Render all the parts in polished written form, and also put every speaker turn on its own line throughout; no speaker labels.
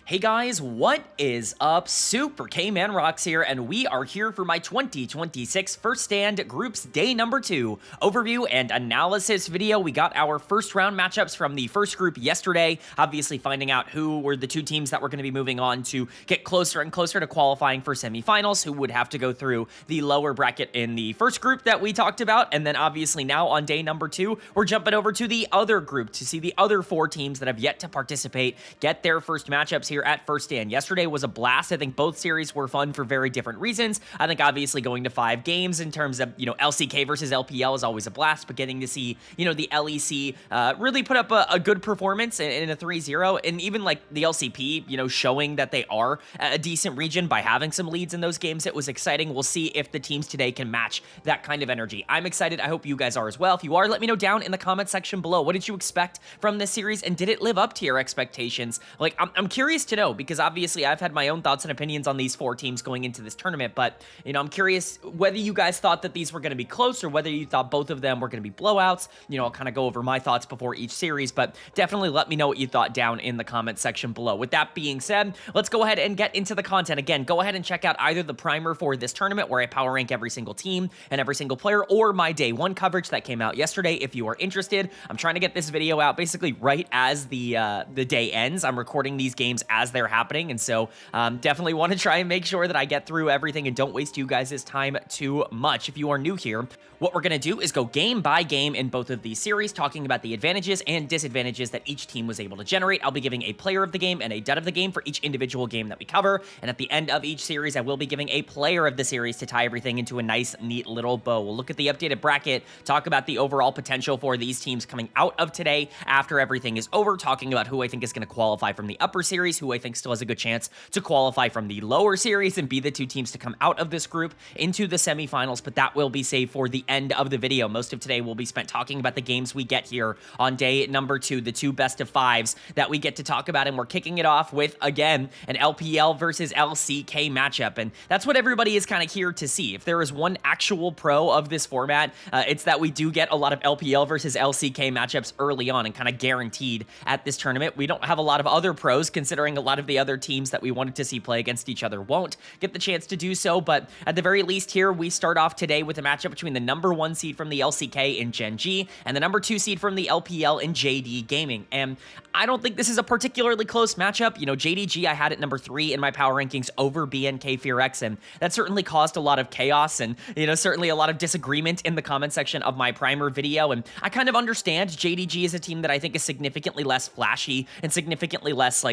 Hey guys, what is up? Super K-Man Rocks here, and we are here for my 2026 First Stand Groups Day number 2 overview and analysis video. We got our first round matchups from the first group yesterday, obviously finding out who were the two teams that were going to be moving on to get closer and closer to qualifying for semifinals, who would have to go through the lower bracket in the first group that we talked about, and then obviously now on day number 2, we're jumping over to the other group to see the other 4 teams that have yet to participate get their first matchups here at First Stand. Yesterday was a blast. I think both series were fun for very different reasons. I think obviously going to 5 games in terms of, LCK versus LPL is always a blast, but getting to see, the LEC really put up a good performance in a 3-0, and even like the LCP, showing that they are a decent region by having some leads in those games. It was exciting. We'll see if the teams today can match that kind of energy. I'm excited. I hope you guys are as well. If you are, let me know down in the comment section below. What did you expect from this series, and did it live up to your expectations? Like, I'm curious to know, because obviously I've had my own thoughts and opinions on these 4 teams going into this tournament, but, I'm curious whether you guys thought that these were going to be close or whether you thought both of them were going to be blowouts. I'll kind of go over my thoughts before each series, but definitely let me know what you thought down in the comment section below. With that being said, let's go ahead and get into the content. Again, go ahead and check out either the primer for this tournament where I power rank every single team and every single player, or my day 1 coverage that came out yesterday if you are interested. I'm trying to get this video out basically right as the day ends. I'm recording these games as they're happening, and so definitely want to try and make sure that I get through everything and don't waste you guys' time too much. If you are new here, what we're going to do is go game by game in both of these series, talking about the advantages and disadvantages that each team was able to generate. I'll be giving a player of the game and a dud of the game for each individual game that we cover, and at the end of each series, I will be giving a player of the series to tie everything into a nice, neat little bow. We'll look at the updated bracket, talk about the overall potential for these teams coming out of today after everything is over, talking about who I think is going to qualify from the upper series, who I think still has a good chance to qualify from the lower series and be the 2 teams to come out of this group into the semifinals, but that will be saved for the end of the video. Most of today will be spent talking about the games we get here on day number 2, the 2 best of 5s that we get to talk about, and we're kicking it off with, again, an LPL versus LCK matchup, and that's what everybody is kind of here to see. If there is one actual pro of this format, it's that we do get a lot of LPL versus LCK matchups early on and kind of guaranteed at this tournament. We don't have a lot of other pros, considering a lot of the other teams that we wanted to see play against each other won't get the chance to do so, but at the very least here, we start off today with a matchup between the number 1 seed from the LCK in Gen.G and the number 2 seed from the LPL in JD Gaming, and I don't think this is a particularly close matchup. JDG I had at number 3 in my power rankings over BNK FearX, and that certainly caused a lot of chaos and, certainly a lot of disagreement in the comment section of my primer video, and I kind of understand. JDG is a team that I think is significantly less flashy and significantly less,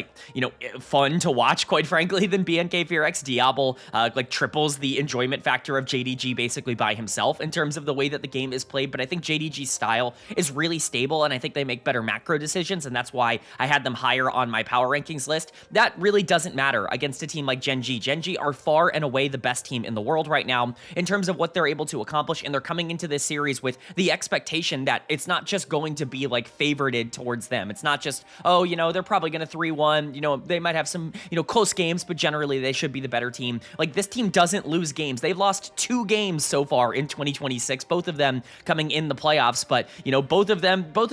fun to watch, quite frankly, than BNK FearX. Diablo, triples the enjoyment factor of JDG basically by himself in terms of the way that the game is played, but I think JDG's style is really stable, and I think they make better macro decisions, and that's why I had them higher on my power rankings list. That really doesn't matter against a team like Gen.G. Gen.G are far and away the best team in the world right now in terms of what they're able to accomplish, and they're coming into this series with the expectation that it's not just going to be favorited towards them. It's not just, they're probably going to 3-1, they might have some, close games, but generally they should be the better team. This team doesn't lose games. They've lost 2 games so far in 2026, both of them coming in the playoffs, but, both of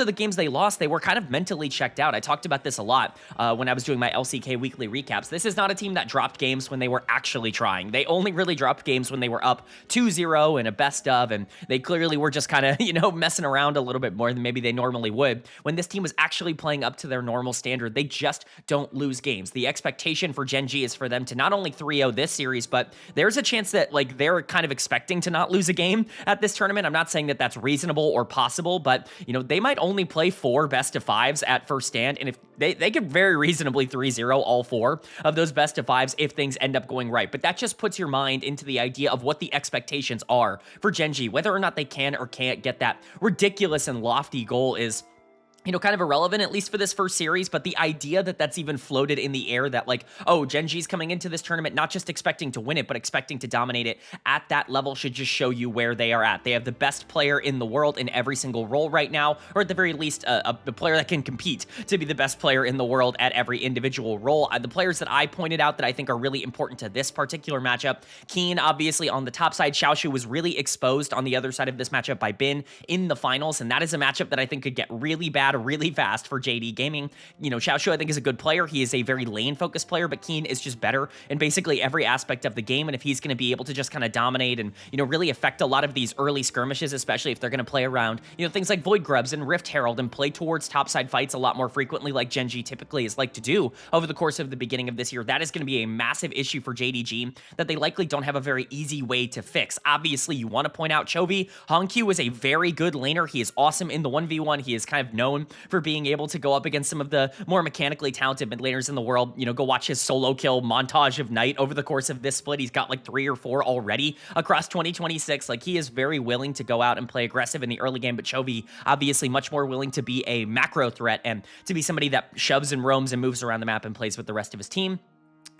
the games they lost, they were kind of mentally checked out. I talked about this a lot when I was doing my LCK weekly recaps. This is not a team that dropped games when they were actually trying. They only really dropped games when they were up 2-0 in a best of, and they clearly were just kind of, messing around a little bit more than maybe they normally would. When this team was actually playing up to their normal standard, they just don't lose games. The expectation for Gen.G is for them to not only 3-0 this series, but there's a chance that, they're kind of expecting to not lose a game at this tournament. I'm not saying that that's reasonable or possible, but, they might only play 4 best of 5s at First Stand, and if they could very reasonably 3-0 all 4 of those best of 5s if things end up going right. But that just puts your mind into the idea of what the expectations are for Gen.G. Whether or not they can or can't get that ridiculous and lofty goal is kind of irrelevant, at least for this first series, but the idea that that's even floated in the air that Gen.G's coming into this tournament not just expecting to win it, but expecting to dominate it at that level should just show you where they are at. They have the best player in the world in every single role right now, or at the very least, a player that can compete to be the best player in the world at every individual role. The players that I pointed out that I think are really important to this particular matchup, Keen, obviously, on the top side. Xiaoshu was really exposed on the other side of this matchup by Bin in the finals, and that is a matchup that I think could get really bad bad really fast for JD Gaming. You know, Xiaoshu I think is a good player. He is a very lane-focused player, but Keen is just better in basically every aspect of the game, and if he's going to be able to just kind of dominate and, you know, really affect a lot of these early skirmishes, especially if they're going to play around, you know, things like Void Grubs and Rift Herald and play towards topside fights a lot more frequently like Gen.G typically is like to do over the course of the beginning of this year, that is going to be a massive issue for JDG that they likely don't have a very easy way to fix. Obviously, you want to point out Chovy. Hongq is a very good laner. He is awesome in the 1v1. He is kind of known for being able to go up against some of the more mechanically talented mid laners in the world. You know, go watch his solo kill montage of Night over the course of this split. He's got like 3 or 4 already across 2026. Like, he is very willing to go out and play aggressive in the early game, but Chovy obviously much more willing to be a macro threat and to be somebody that shoves and roams and moves around the map and plays with the rest of his team.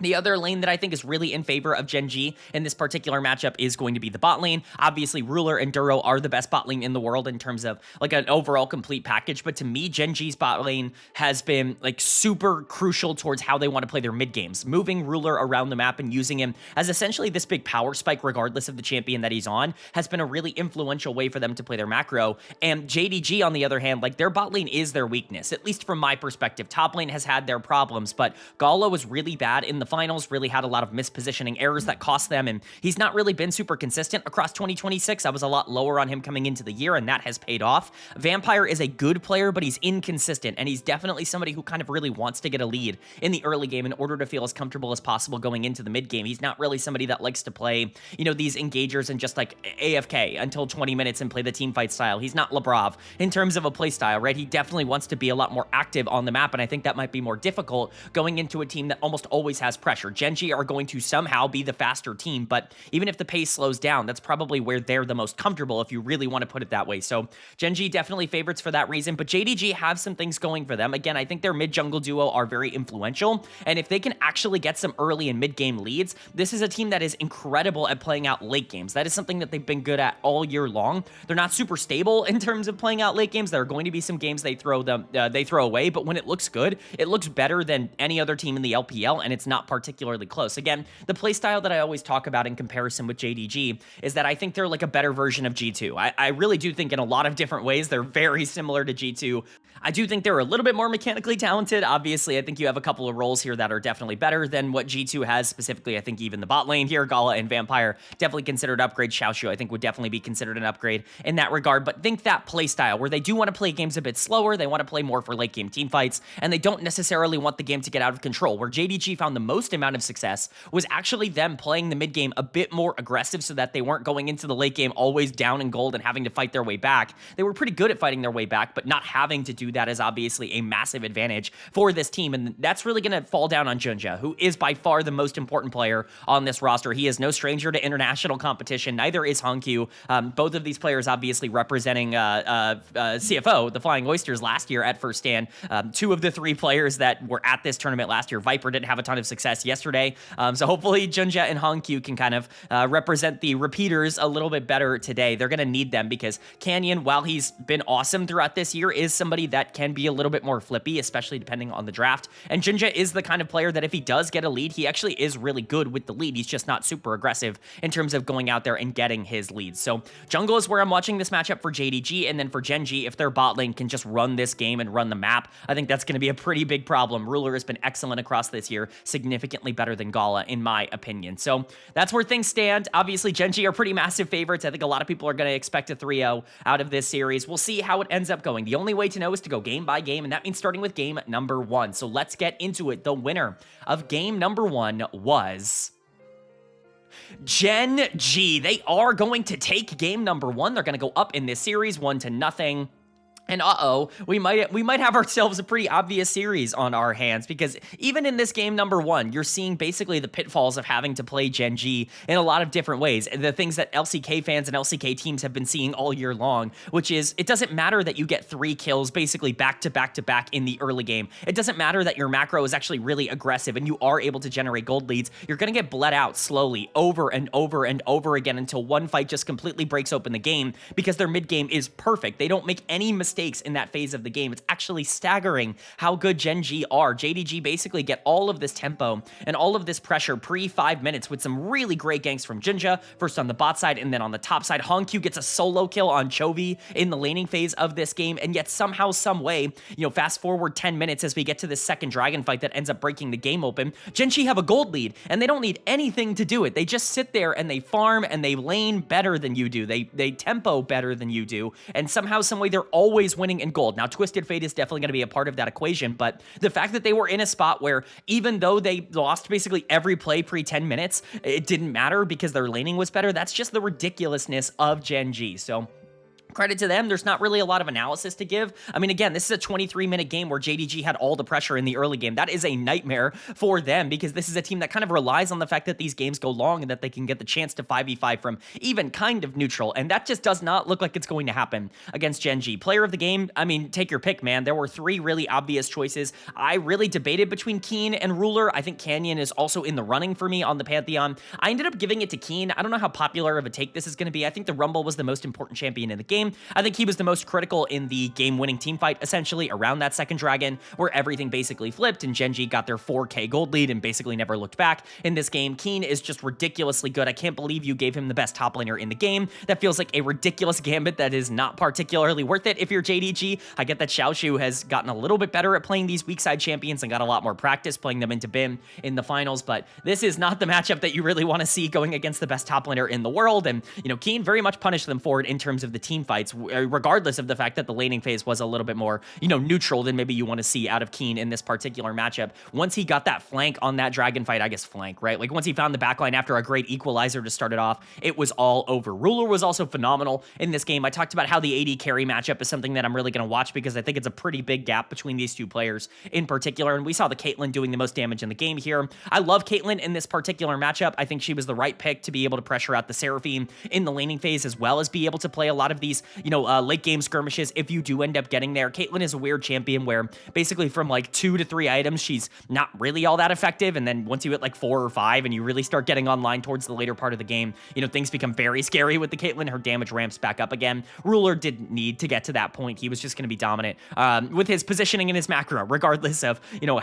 The other lane that I think is really in favor of Gen.G in this particular matchup is going to be the bot lane. Obviously, Ruler and Duro are the best bot lane in the world in terms of like an overall complete package, but to me, Gen.G's bot lane has been like super crucial towards how they want to play their mid games. Moving Ruler around the map and using him as essentially this big power spike regardless of the champion that he's on has been a really influential way for them to play their macro. And JDG, on the other hand, like, their bot lane is their weakness, at least from my perspective. Top lane has had their problems, but Gala was really bad in the finals, really had a lot of mispositioning errors that cost them, and he's not really been super consistent across 2026. I was a lot lower on him coming into the year, and that has paid off. Vampire is a good player, but he's inconsistent, and he's definitely somebody who kind of really wants to get a lead in the early game in order to feel as comfortable as possible going into the mid game. He's not really somebody that likes to play, you know, these engagers and just like AFK until 20 minutes and play the team fight style. He's not Labrav in terms of a play style, right? He definitely wants to be a lot more active on the map, and I think that might be more difficult going into a team that almost always has pressure. Gen.G are going to somehow be the faster team, but even if the pace slows down, that's probably where they're the most comfortable, if you really want to put it that way. So Gen.G definitely favorites for that reason, but JDG have some things going for them. Again, I think their mid-jungle duo are very influential, and if they can actually get some early and mid-game leads, this is a team that is incredible at playing out late games. That is something that they've been good at all year long. They're not super stable in terms of playing out late games. There are going to be some games they throw away, but when it looks good, it looks better than any other team in the LPL, and it's not particularly close. Again, the playstyle that I always talk about in comparison with JDG is that I think they're like a better version of G2. I really do think in a lot of different ways they're very similar to G2. I do think they're a little bit more mechanically talented. Obviously, I think you have a couple of roles here that are definitely better than what G2 has. Specifically, I think even the bot lane here, Gala and Vampire, definitely considered upgrade. Xiaoshu, I think, would definitely be considered an upgrade in that regard. But think that playstyle where they do want to play games a bit slower, they want to play more for late game team fights, and they don't necessarily want the game to get out of control. Where JDG found the most amount of success was actually them playing the mid game a bit more aggressive so that they weren't going into the late game always down in gold and having to fight their way back. They were pretty good at fighting their way back, but not having to do that is obviously a massive advantage for this team, and that's really going to fall down on Gen.G, who is by far the most important player on this roster. He is no stranger to international competition, neither is Hongq. Both of these players obviously representing CFO, the Flying Oysters, last year at First Stand. 2 of the 3 players that were at this tournament last year. Viper didn't have a ton of success yesterday, so hopefully Gen.G and Hongq can kind of represent the repeaters a little bit better today. They're going to need them because Canyon, while he's been awesome throughout this year, is somebody that can be a little bit more flippy, especially depending on the draft. And Gen.G is the kind of player that if he does get a lead, he actually is really good with the lead. He's just not super aggressive in terms of going out there and getting his leads. So jungle is where I'm watching this matchup for JDG, and then for Gen.G, if their bot lane can just run this game and run the map, I think that's going to be a pretty big problem. Ruler has been excellent across this year, significantly better than Gala, in my opinion. So that's where things stand. Obviously, Gen.G are pretty massive favorites. I think a lot of people are going to expect a 3-0 out of this series. We'll see how it ends up going. The only way to know is to go game by game, and that means starting with game number 1. So let's get into it. The winner of game number 1 was Gen.G. They are going to take game number 1. They're going to go up in this series 1-0. And we might have ourselves a pretty obvious series on our hands, because even in this game number 1, you're seeing basically the pitfalls of having to play Gen.G in a lot of different ways. The things that LCK fans and LCK teams have been seeing all year long, which is it doesn't matter that you get 3 kills basically back to back to back in the early game. It doesn't matter that your macro is actually really aggressive and you are able to generate gold leads. You're going to get bled out slowly over and over and over again until one fight just completely breaks open the game, because their mid game is perfect. They don't make any mistakes mistakes in that phase of the game. It's actually staggering how good Gen.G are. JDG basically get all of this tempo and all of this pressure pre-5 minutes with some really great ganks from Jinja, first on the bot side and then on the top side. Hongq gets a solo kill on Chovy in the laning phase of this game, and yet somehow, some way, fast forward 10 minutes as we get to this second dragon fight that ends up breaking the game open, Gen.G have a gold lead, and they don't need anything to do it. They just sit there and they farm and they lane better than you do. They tempo better than you do, and somehow, some way, they're always winning in gold. Now, Twisted Fate is definitely going to be a part of that equation, but the fact that they were in a spot where even though they lost basically every play pre-10 minutes, it didn't matter because their laning was better, that's just the ridiculousness of Gen.G. So credit to them. There's not really a lot of analysis to give. I mean, again, this is a 23-minute game where JDG had all the pressure in the early game. That is a nightmare for them because this is a team that kind of relies on the fact that these games go long and that they can get the chance to 5v5 from even kind of neutral, and that just does not look like it's going to happen against Gen.G. Player of the game, I mean, take your pick, man. There were 3 really obvious choices. I really debated between Keen and Ruler. I think Canyon is also in the running for me on the Pantheon. I ended up giving it to Keen. I don't know how popular of a take this is going to be. I think the Rumble was the most important champion in the game. I think he was the most critical in the game-winning team fight, essentially, around that second dragon, where everything basically flipped, and Gen.G got their 4K gold lead and basically never looked back in this game. Keen is just ridiculously good. I can't believe you gave him the best top laner in the game. That feels like a ridiculous gambit that is not particularly worth it if you're JDG. I get that Xiaoshu has gotten a little bit better at playing these weak side champions and got a lot more practice playing them into BIM in the finals, but this is not the matchup that you really want to see going against the best top laner in the world, and, Keen very much punished them for it in terms of the team fights, regardless of the fact that the laning phase was a little bit more, neutral than maybe you want to see out of Keen in this particular matchup. Once he got that flank on that dragon fight, I guess flank, right? Like once he found the backline after a great equalizer to start it off, it was all over. Ruler was also phenomenal in this game. I talked about how the AD carry matchup is something that I'm really going to watch because I think it's a pretty big gap between these two players in particular, and we saw the Caitlyn doing the most damage in the game here. I love Caitlyn in this particular matchup. I think she was the right pick to be able to pressure out the Seraphine in the laning phase, as well as be able to play a lot of these, late game skirmishes if you do end up getting there. Caitlyn is a weird champion where basically from like 2 to 3 items, she's not really all that effective, and then once you hit like 4 or 5 and you really start getting online towards the later part of the game, things become very scary with the Caitlyn. Her damage ramps back up again. Ruler didn't need to get to that point. He was just going to be dominant with his positioning and his macro, regardless of,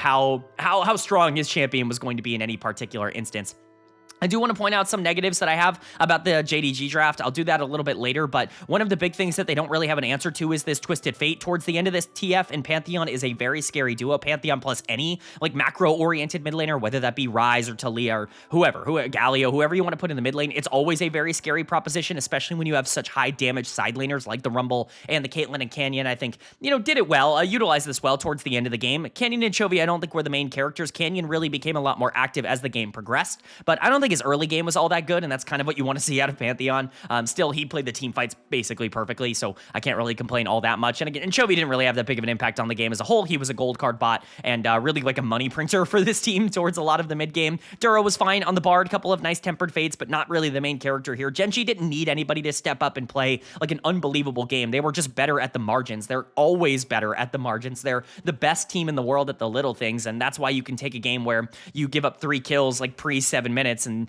how strong his champion was going to be in any particular instance. I do want to point out some negatives that I have about the JDG draft. I'll do that a little bit later, but one of the big things that they don't really have an answer to is this Twisted Fate. Towards the end of this, TF and Pantheon is a very scary duo. Pantheon plus any, like, macro-oriented mid laner, whether that be Ryze or Talia or whoever, Galio, whoever you want to put in the mid lane, it's always a very scary proposition, especially when you have such high damage side laners like the Rumble and the Caitlyn and Canyon. I think, did it well, utilized this well towards the end of the game. Canyon and Chovy, I don't think were the main characters. Canyon really became a lot more active as the game progressed, but I don't think his early game was all that good, and that's kind of what you want to see out of Pantheon. Still, he played the team fights basically perfectly, so I can't really complain all that much. And again, Chovy didn't really have that big of an impact on the game as a whole. He was a gold card bot and really like a money printer for this team towards a lot of the mid game. Duro was fine on the Bard, a couple of nice tempered fates, but not really the main character here. Gen.G didn't need anybody to step up and play like an unbelievable game. They were just better at the margins. They're always better at the margins. They're the best team in the world at the little things, and that's why you can take a game where you give up 3 kills like pre 7 minutes and,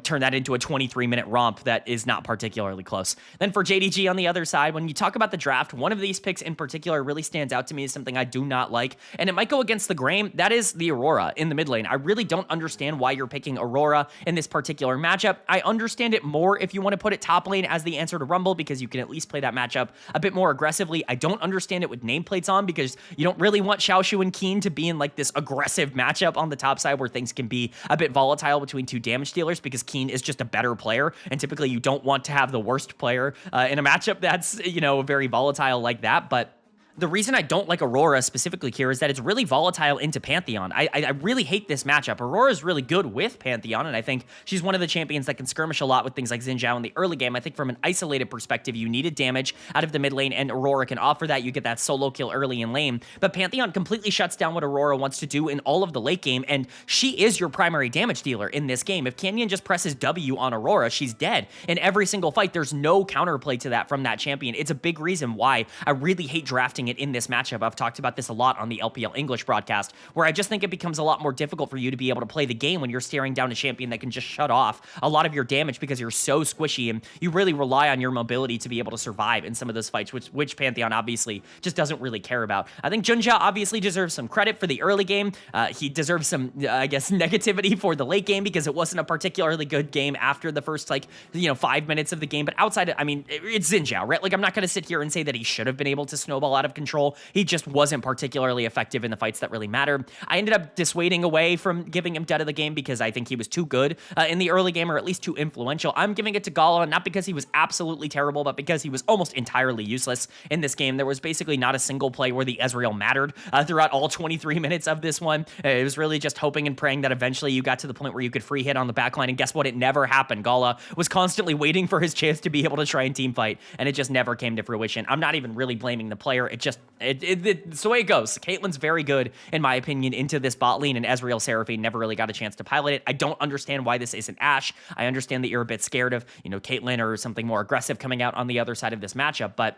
turn that into a 23-minute romp that is not particularly close. Then for JDG on the other side, when you talk about the draft, one of these picks in particular really stands out to me as something I do not like, and it might go against the grain. That is the Aurora in the mid lane. I really don't understand why you're picking Aurora in this particular matchup. I understand it more if you want to put it top lane as the answer to Rumble, because you can at least play that matchup a bit more aggressively. I don't understand it with nameplates on, because you don't really want Xiaoshu and Keen to be in like this aggressive matchup on the top side where things can be a bit volatile between 2 damage dealers, because Keen is just a better player, and typically you don't want to have the worst player in a matchup that's, very volatile like that. But the reason I don't like Aurora specifically here is that it's really volatile into Pantheon. I really hate this matchup. Aurora is really good with Pantheon, and I think she's one of the champions that can skirmish a lot with things like Xin Zhao in the early game. I think from an isolated perspective, you needed damage out of the mid lane, and Aurora can offer that. You get that solo kill early in lane, but Pantheon completely shuts down what Aurora wants to do in all of the late game, and she is your primary damage dealer in this game. If Canyon just presses W on Aurora, she's dead. In every single fight, there's no counterplay to that from that champion. It's a big reason why I really hate drafting it in this matchup. I've talked about this a lot on the LPL English broadcast, where I just think it becomes a lot more difficult for you to be able to play the game when you're staring down a champion that can just shut off a lot of your damage because you're so squishy and you really rely on your mobility to be able to survive in some of those fights, which Pantheon obviously just doesn't really care about. I think Gen.G obviously deserves some credit for the early game. He deserves some, I guess, negativity for the late game because it wasn't a particularly good game after the first, 5 minutes of the game. But outside, I mean, it's Gen.G, right? Like, I'm not going to sit here and say that he should have been able to snowball out of control. He just wasn't particularly effective in the fights that really matter. I ended up dissuading away from giving him dead of the game because I think he was too good in the early game, or at least too influential. I'm giving it to Gala, not because he was absolutely terrible, but because he was almost entirely useless in this game. There was basically not a single play where the Ezreal mattered throughout all 23 minutes of this one. It was really just hoping and praying that eventually you got to the point where you could free hit on the backline, and guess what? It never happened. Gala was constantly waiting for his chance to be able to try and team fight, and it just never came to fruition. I'm not even really blaming the player. It's the way it goes. Caitlyn's very good, in my opinion, into this bot lane, and Ezreal Seraphine never really got a chance to pilot it. I don't understand why this isn't Ashe. I understand that you're a bit scared of, Caitlyn or something more aggressive coming out on the other side of this matchup, but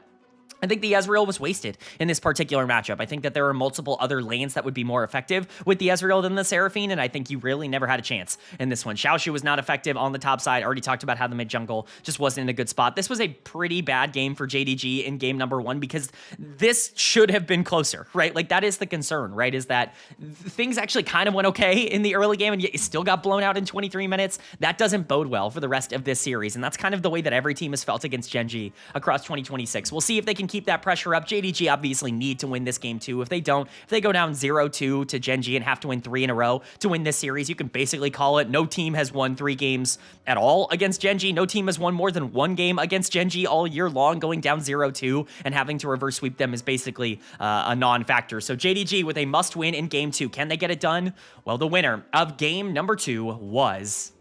I think the Ezreal was wasted in this particular matchup. I think that there are multiple other lanes that would be more effective with the Ezreal than the Seraphine, and I think you really never had a chance in this one. Xiaoshu was not effective on the top side. Already talked about how the mid jungle just wasn't in a good spot. This was a pretty bad game for JDG in game number 1 because this should have been closer, right? Like, that is the concern, right? Is that things actually kind of went okay in the early game, and yet you still got blown out in 23 minutes. That doesn't bode well for the rest of this series, and that's kind of the way that every team has felt against Gen.G across 2026. We'll see if they can keep that pressure up. JDG obviously need to win this game too. If they don't, if they go down 0-2 to Gen.G and have to win 3 in a row to win this series, you can basically call it no team has won 3 games at all against Gen.G. No team has won more than 1 game against Gen.G all year long. Going down 0-2 and having to reverse sweep them is basically a non-factor. So JDG with a must win in game 2. Can they get it done? Well, the winner of game number 2 was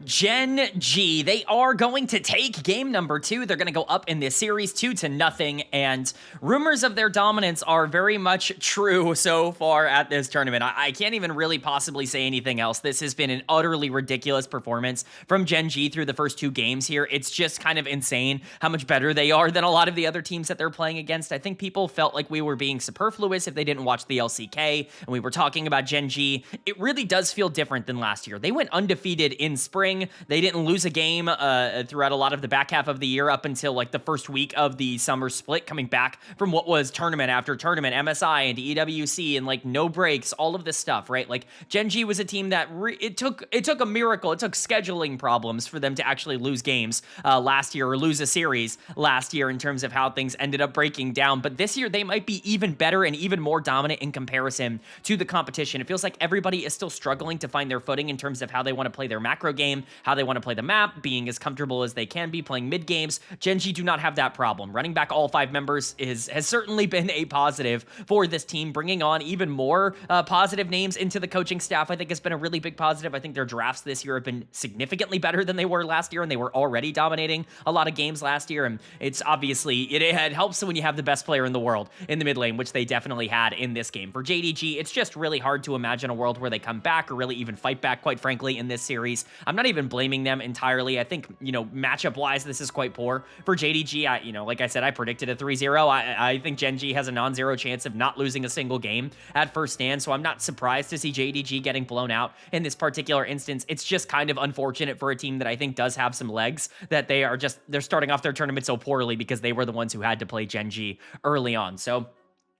Gen.G. They are going to take game number 2. They're going to go up in this series 2-0, and rumors of their dominance are very much true so far at this tournament. I can't even really possibly say anything else. This has been an utterly ridiculous performance from Gen.G through the first 2 games here. It's just kind of insane how much better they are than a lot of the other teams that they're playing against. I think people felt like we were being superfluous if they didn't watch the LCK, and we were talking about Gen.G. It really does feel different than last year. They went undefeated in spring. They didn't lose a game throughout a lot of the back half of the year up until like the first week of the summer split, coming back from what was tournament after tournament, MSI and EWC, and like no breaks, all of this stuff, right? Like Gen.G was a team that it took a miracle. It took scheduling problems for them to actually lose games last year, or lose a series last year, in terms of how things ended up breaking down. But this year they might be even better and even more dominant in comparison to the competition. It feels like everybody is still struggling to find their footing in terms of how they want to play their macro game, how they want to play the map, being as comfortable as they can be playing mid games. Gen.G do not have that problem. Running back all 5 members has certainly been a positive for this team. Bringing on even more positive names into the coaching staff, I think, has been a really big positive. I think their drafts this year have been significantly better than they were last year, and they were already dominating a lot of games last year. And it's obviously, it helps when you have the best player in the world in the mid lane, which they definitely had in this game. For JDG, it's just really hard to imagine a world where they come back or really even fight back, quite frankly, in this series. I'm not even blaming them entirely. I think, matchup-wise, this is quite poor for JDG. Like I said, I predicted a 3-0. I think Gen.G has a non-zero chance of not losing a single game at first stand, so I'm not surprised to see JDG getting blown out in this particular instance. It's just kind of unfortunate for a team that I think does have some legs, that they're starting off their tournament so poorly because they were the ones who had to play Gen.G early on. So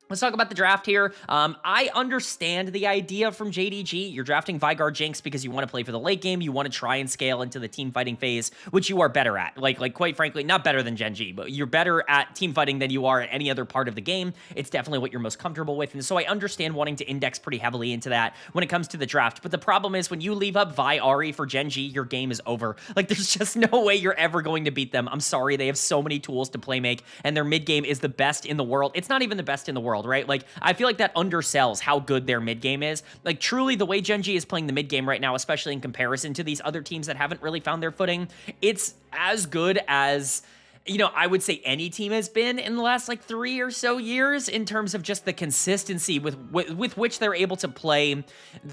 let's talk about the draft here. I understand the idea from JDG. You're drafting Vigard Jinx because you want to play for the late game. You want to try and scale into the team fighting phase, which you are better at. Like quite frankly, not better than Gen.G, but you're better at team fighting than you are at any other part of the game. It's definitely what you're most comfortable with. And so I understand wanting to index pretty heavily into that when it comes to the draft. But the problem is when you leave up Vi Ari for Gen.G, your game is over. Like, there's just no way you're ever going to beat them. I'm sorry. They have so many tools to play make, and their mid game is the best in the world. It's not even the best in the world, right? Like, I feel like that undersells how good their mid game is. Like, truly, the way Gen.G is playing the mid game right now, especially in comparison to these other teams that haven't really found their footing, it's as good as I would say any team has been in the last like 3 or so years in terms of just the consistency with which they're able to play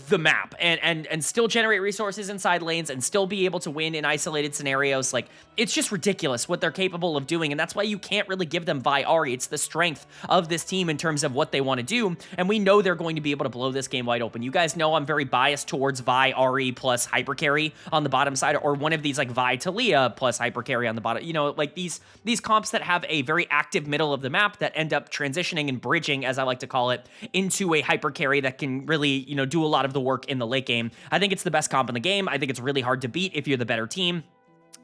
the map and still generate resources inside lanes and still be able to win in isolated scenarios. Like, it's just ridiculous what they're capable of doing, and that's why you can't really give them Vi Ahri. It's the strength of this team in terms of what they want to do, and we know they're going to be able to blow this game wide open. You guys know I'm very biased towards Vi Ahri plus hyper carry on the bottom side, or one of these like Vi Talia plus hyper carry on the bottom. Like these comps that have a very active middle of the map that end up transitioning and bridging, as I like to call it, into a hyper carry that can really, do a lot of the work in the late game. I think it's the best comp in the game. I think it's really hard to beat if you're the better team.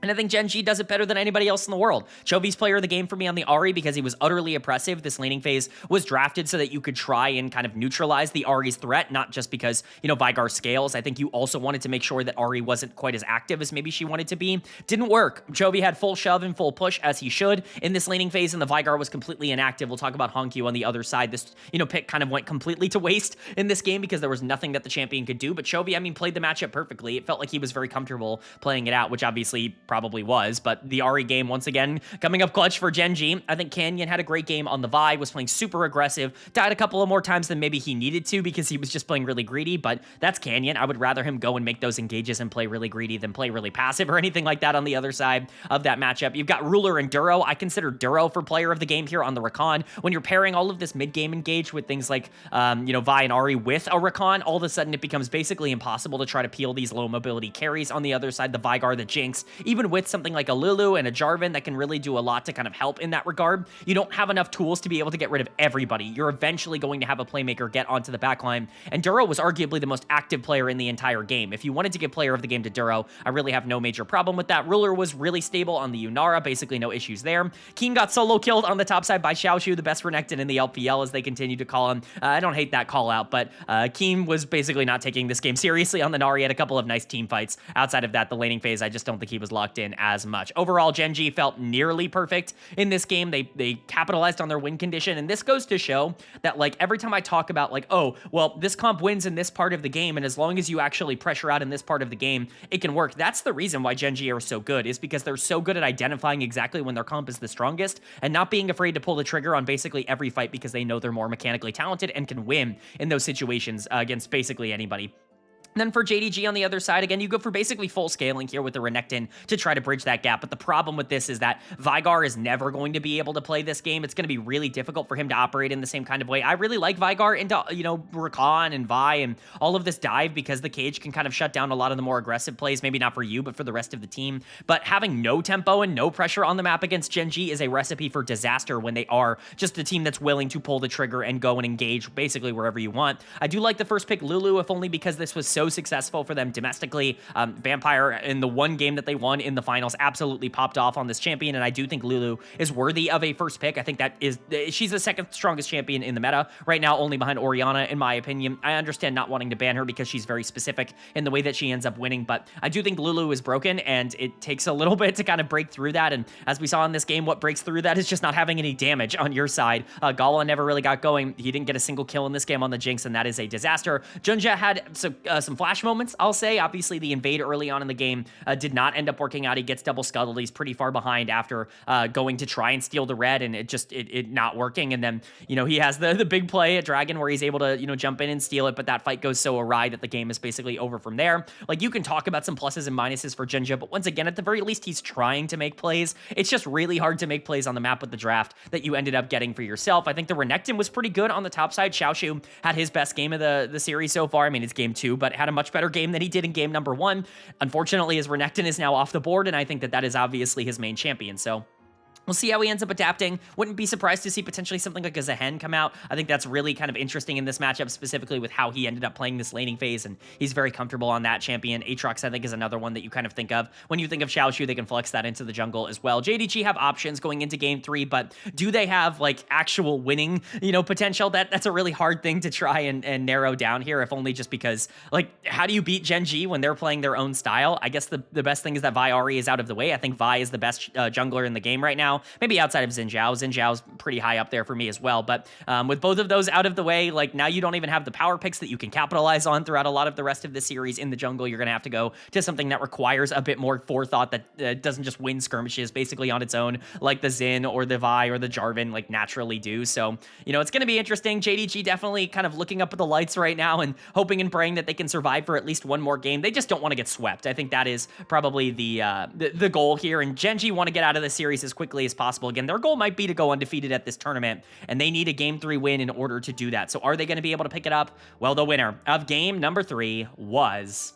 And I think Gen.G does it better than anybody else in the world. Chovy's player of the game for me on the Ahri because he was utterly oppressive. This laning phase was drafted so that you could try and kind of neutralize the Ahri's threat, not just because, Veigar scales. I think you also wanted to make sure that Ahri wasn't quite as active as maybe she wanted to be. Didn't work. Chovy had full shove and full push as he should in this laning phase, and the Veigar was completely inactive. We'll talk about Hongyu on the other side. This, pick kind of went completely to waste in this game because there was nothing that the champion could do. But Chovy, played the matchup perfectly. It felt like he was very comfortable playing it out, which obviously probably was, but the Ahri game, once again, coming up clutch for Gen.G. I think Canyon had a great game on the Vi, was playing super aggressive, died a couple of more times than maybe he needed to because he was just playing really greedy, but that's Canyon. I would rather him go and make those engages and play really greedy than play really passive or anything like that on the other side of that matchup. You've got Ruler and Duro. I consider Duro for player of the game here on the Rakan. When you're pairing all of this mid-game engage with things like, Vi and Ahri with a Rakan, all of a sudden it becomes basically impossible to try to peel these low mobility carries. On the other side, the Veigar, the Jinx, even with something like a Lulu and a Jarvan that can really do a lot to kind of help in that regard, you don't have enough tools to be able to get rid of everybody. You're eventually going to have a playmaker get onto the backline, and Duro was arguably the most active player in the entire game. If you wanted to give player of the game to Duro, I really have no major problem with that. Ruler was really stable on the Yunara, basically no issues there. Keen got solo killed on the top side by Xiaoshu, the best Renekton in the LPL, as they continue to call him. I don't hate that call out, but Keen was basically not taking this game seriously on the Nari. He had a couple of nice team fights. Outside of that, the laning phase, I just don't think he was locked in as much. Overall, Gen.G felt nearly perfect in this game. They capitalized on their win condition, and this goes to show that, like, every time I talk about, like, oh, well, this comp wins in this part of the game, and as long as you actually pressure out in this part of the game, it can work. That's the reason why Gen.G are so good, is because they're so good at identifying exactly when their comp is the strongest and not being afraid to pull the trigger on basically every fight because they know they're more mechanically talented and can win in those situations against basically anybody. And then for JDG on the other side, again, you go for basically full scaling here with the Renekton to try to bridge that gap. But the problem with this is that Veigar is never going to be able to play this game. It's going to be really difficult for him to operate in the same kind of way. I really like Veigar into, Rakan and Vi and all of this dive because the cage can kind of shut down a lot of the more aggressive plays. Maybe not for you, but for the rest of the team. But having no tempo and no pressure on the map against Gen.G is a recipe for disaster when they are just a team that's willing to pull the trigger and go and engage basically wherever you want. I do like the first pick, Lulu, if only because this was so successful for them domestically. Vampire, in the one game that they won in the finals, absolutely popped off on this champion, and I do think Lulu is worthy of a first pick. I think she's the second strongest champion in the meta right now, only behind Orianna, in my opinion. I understand not wanting to ban her because she's very specific in the way that she ends up winning, but I do think Lulu is broken, and it takes a little bit to kind of break through that, and as we saw in this game, what breaks through that is just not having any damage on your side. Gala never really got going. He didn't get a single kill in this game on the Jinx, and that is a disaster. Gen.G had some flash moments, I'll say. Obviously, the invade early on in the game did not end up working out. He gets double scuttled. He's pretty far behind after going to try and steal the red, and it not working. And then, he has the big play at Dragon where he's able to, jump in and steal it, but that fight goes so awry that the game is basically over from there. Like, you can talk about some pluses and minuses for Gen.G, but once again, at the very least, he's trying to make plays. It's just really hard to make plays on the map with the draft that you ended up getting for yourself. I think the Renekton was pretty good on the top side. Xiaoshu had his best game of the series so far. I mean, it's game 2, but had a much better game than he did in game number 1. Unfortunately, his Renekton is now off the board, and I think that is obviously his main champion, so we'll see how he ends up adapting. Wouldn't be surprised to see potentially something like a Zehen come out. I think that's really kind of interesting in this matchup, specifically with how he ended up playing this laning phase, and he's very comfortable on that champion. Aatrox, I think, is another one that you kind of think of. When you think of Xiaoshu, they can flex that into the jungle as well. JDG have options going into game 3, but do they have, like, actual winning, potential? That's a really hard thing to try and narrow down here, if only just because, like, how do you beat Gen.G when they're playing their own style? I guess the best thing is that Vi Ahri is out of the way. I think Vi is the best jungler in the game right now. now, maybe outside of Xin Zhao. Xin Zhao's pretty high up there for me as well, but with both of those out of the way, like now you don't even have the power picks that you can capitalize on throughout a lot of the rest of the series in the jungle. You're going to have to go to something that requires a bit more forethought, that doesn't just win skirmishes basically on its own, like the Xin or the Vi or the Jarvan like naturally do. So, you know, it's going to be interesting. JDG definitely kind of looking up at the lights right now and hoping and praying that they can survive for at least one more game. They just don't want to get swept. I think that is probably the goal here, and Gen.G want to get out of the series as quickly as possible. Again, their goal might be to go undefeated at this tournament, and they need a Game 3 win in order to do that. So are they going to be able to pick it up? Well, the winner of game number 3 was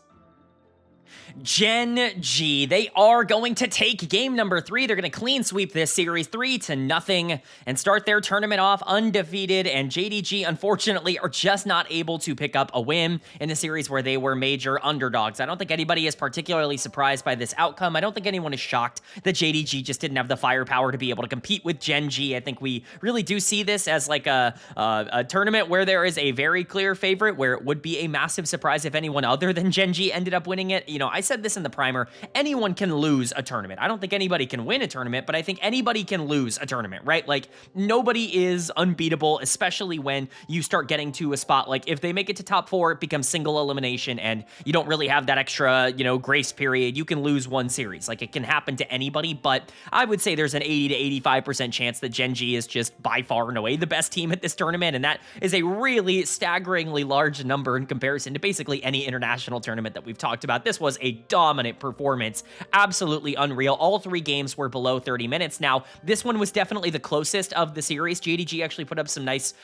Gen.G. They are going to take game number 3. They're going to clean sweep this series 3-0 and start their tournament off undefeated. And JDG, unfortunately, are just not able to pick up a win in a series where they were major underdogs. I don't think anybody is particularly surprised by this outcome. I don't think anyone is shocked that JDG just didn't have the firepower to be able to compete with Gen.G. I think we really do see this as like a tournament where there is a very clear favorite, where it would be a massive surprise if anyone other than Gen.G ended up winning it. You know, I said this in the primer, anyone can lose a tournament. I don't think anybody can win a tournament, but I think anybody can lose a tournament, right? Like, nobody is unbeatable, especially when you start getting to a spot like if they make it to top 4, it becomes single elimination and you don't really have that extra, you know, grace period. You can lose one series. Like, it can happen to anybody, but I would say there's an 80 to 85% chance that Gen.G is just by far and away the best team at this tournament, and that is a really staggeringly large number in comparison to basically any international tournament that we've talked about. This was a dominant performance, absolutely unreal. All 3 games were below 30 minutes. Now, this one was definitely the closest of the series. JDG actually put up some nice,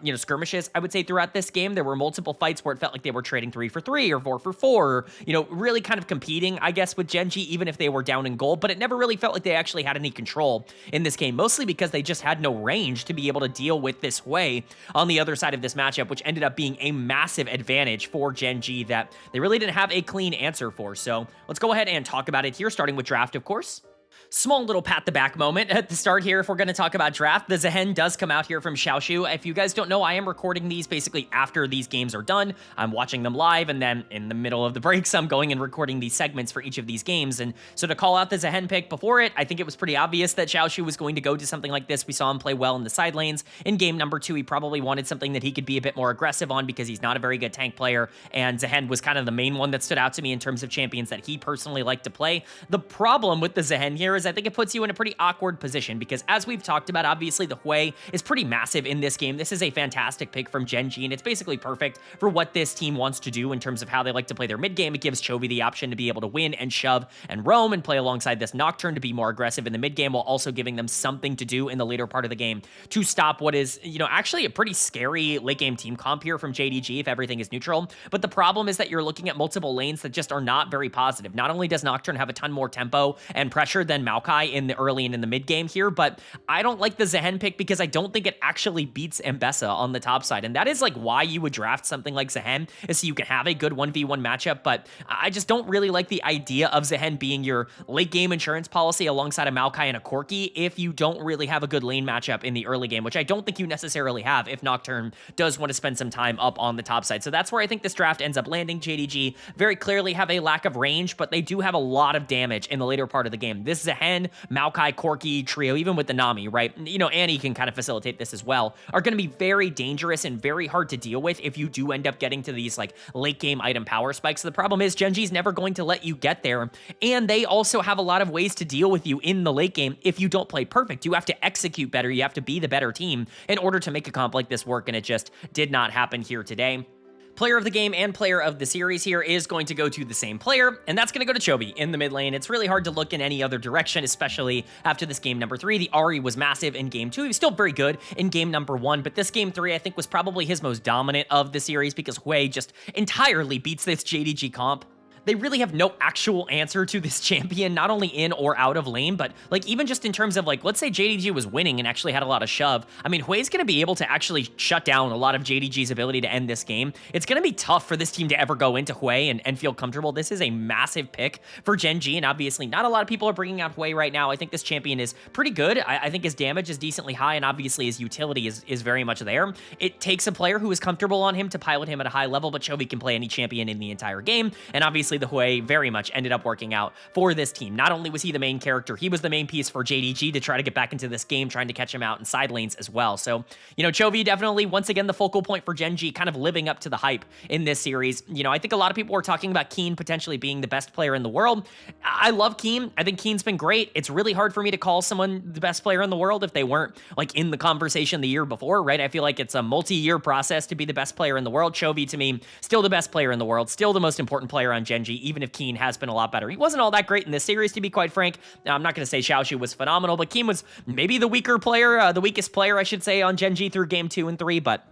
you know, skirmishes, I would say, throughout this game. There were multiple fights where it felt like they were trading 3 for 3 or 4 for 4, or, you know, really kind of competing, I guess, with Gen.G, even if they were down in gold, but it never really felt like they actually had any control in this game, mostly because they just had no range to be able to deal with this Hui on the other side of this matchup, which ended up being a massive advantage for Gen.G that they really didn't have a clean answer for. So let's go ahead and talk about it here, starting with draft, of course. Small little pat the back moment at the start here if we're going to talk about draft. The Zehen does come out here from Xiaoshu. If you guys don't know, I am recording these basically after these games are done. I'm watching them live, and then in the middle of the breaks, I'm going and recording these segments for each of these games. And so to call out the Zehen pick before it, I think it was pretty obvious that Xiaoshu was going to go to something like this. We saw him play well in the side lanes. In game number 2, he probably wanted something that he could be a bit more aggressive on because he's not a very good tank player, and Zehen was kind of the main one that stood out to me in terms of champions that he personally liked to play. The problem with the Zehen here is I think it puts you in a pretty awkward position because, as we've talked about, obviously the Hui is pretty massive in this game. This is a fantastic pick from Gen.G, and it's basically perfect for what this team wants to do in terms of how they like to play their mid game. It gives Chovy the option to be able to win and shove and roam and play alongside this Nocturne to be more aggressive in the mid game, while also giving them something to do in the later part of the game to stop what is, you know, actually a pretty scary late game team comp here from JDG if everything is neutral. But the problem is that you're looking at multiple lanes that just are not very positive. Not only does Nocturne have a ton more tempo and pressure than Maokai in the early and in the mid game here, but I don't like the Zehen pick because I don't think it actually beats Mbessa on the top side, and that is like why you would draft something like Zehen, is so you can have a good 1v1 matchup. But I just don't really like the idea of Zehen being your late game insurance policy alongside a Maokai and a Corki if you don't really have a good lane matchup in the early game, which I don't think you necessarily have if Nocturne does want to spend some time up on the top side. So that's where I think this draft ends up landing. JDG very clearly have a lack of range, but they do have a lot of damage in the later part of the game. This Zehen, Maokai, Corki trio, even with the Nami, right? You know, Annie can kind of facilitate this as well, are going to be very dangerous and very hard to deal with if you do end up getting to these like late game item power spikes. The problem is Gen.G's never going to let you get there, and they also have a lot of ways to deal with you in the late game if you don't play perfect. You have to execute better, you have to be the better team in order to make a comp like this work, and it just did not happen here today. Player of the game and player of the series here is going to go to the same player, and that's going to go to Chovy in the mid lane. It's really hard to look in any other direction, especially after this game number 3. The Ahri was massive in game 2. He was still very good in game number 1, but this game 3, I think, was probably his most dominant of the series because Hui just entirely beats this JDG comp. They really have no actual answer to this champion, not only in or out of lane, but like even just in terms of like, let's say JDG was winning and actually had a lot of shove. I mean, Hui's going to be able to actually shut down a lot of JDG's ability to end this game. It's going to be tough for this team to ever go into Hui and feel comfortable. This is a massive pick for Gen.G, and obviously not a lot of people are bringing out Hui right now. I think this champion is pretty good. I think his damage is decently high, and obviously his utility is very much there. It takes a player who is comfortable on him to pilot him at a high level, but Chovy can play any champion in the entire game, and obviously obviously the way very much ended up working out for this team. Not only was he the main character, he was the main piece for Gen.G to try to get back into this game, trying to catch him out in side lanes as well. So, Chovy definitely, once again, the focal point for Gen.G, kind of living up to the hype in this series. I think a lot of people were talking about Keen potentially being the best player in the world. I love Keen. I think Keen's been great. It's really hard for me to call someone the best player in the world if they weren't like in the conversation the year before, right? I feel like it's a multi-year process to be the best player in the world. Chovy, to me, still the best player in the world, still the most important player on Gen.G, even if Keen has been a lot better. He wasn't all that great in this series, to be quite frank. Now, I'm not going to say Xiaoshu was phenomenal, but Keen was maybe the weaker player, the weakest player, I should say, on Gen.G through game 2 and 3, but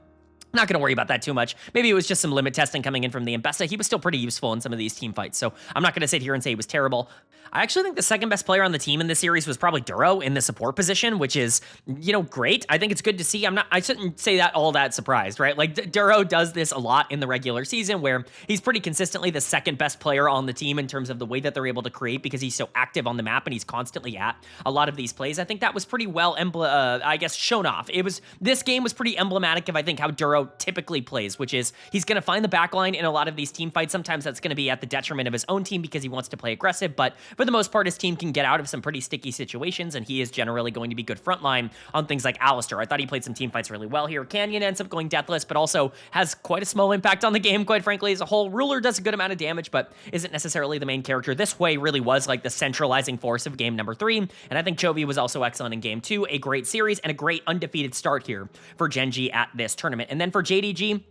not going to worry about that too much. Maybe it was just some limit testing coming in from the Mbessa. He was still pretty useful in some of these team fights, so I'm not going to sit here and say he was terrible. I actually think the second best player on the team in this series was probably Duro in the support position, which is, great. I think it's good to see. I shouldn't say that all that surprised, right? Like, Duro does this a lot in the regular season, where he's pretty consistently the second best player on the team in terms of the way that they're able to create, because he's so active on the map and he's constantly at a lot of these plays. I think that was pretty well, shown off. This game was pretty emblematic of, I think, how Duro typically plays, which is he's going to find the backline in a lot of these team fights. Sometimes that's going to be at the detriment of his own team because he wants to play aggressive, but for the most part, his team can get out of some pretty sticky situations, and he is generally going to be good frontline on things like Alistar. I thought he played some team fights really well here. Canyon ends up going deathless, but also has quite a small impact on the game, quite frankly, as a whole. Ruler does a good amount of damage, but isn't necessarily the main character. This way really was like the centralizing force of game number 3, and I think Chovy was also excellent in game 2. A great series and a great undefeated start here for Gen.G at this tournament. And then for Gen.G,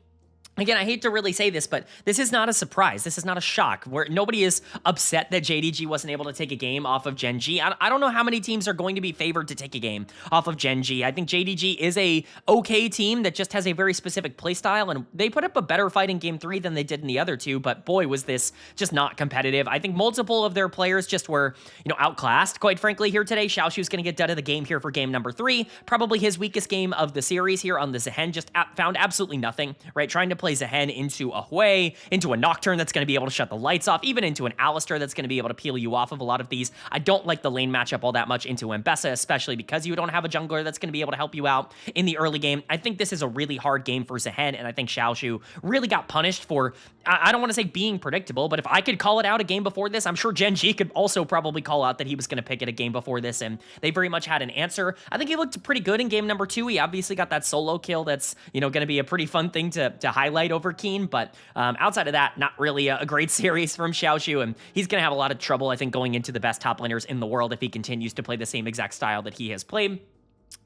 again, I hate to really say this, but this is not a surprise. This is not a shock. Where nobody is upset that Gen.G wasn't able to take a game off of Gen.G. I don't know how many teams are going to be favored to take a game off of Gen.G. I think Gen.G is a okay team that just has a very specific playstyle, and they put up a better fight in game 3 than they did in the other two, but boy, was this just not competitive. I think multiple of their players just were, outclassed, quite frankly, here today. Xiaoshu's going to get done of the game here for game number 3. Probably his weakest game of the series here on the Zehen. Just found absolutely nothing, right? Trying to play Zehen into a Hui, into a Nocturne that's going to be able to shut the lights off, even into an Alistar that's going to be able to peel you off of a lot of these. I don't like the lane matchup all that much into Mbessa, especially because you don't have a jungler that's going to be able to help you out in the early game. I think this is a really hard game for Zehen, and I think Xiaoshu really got punished for, I don't want to say being predictable, but if I could call it out a game before this, I'm sure Gen.G could also probably call out that he was going to pick it a game before this, and they very much had an answer. I think he looked pretty good in game number 2. He obviously got that solo kill that's, going to be a pretty fun thing to highlight over Keen, but outside of that, not really a great series from Xiaoshu, and he's going to have a lot of trouble, I think, going into the best top laners in the world if he continues to play the same exact style that he has played.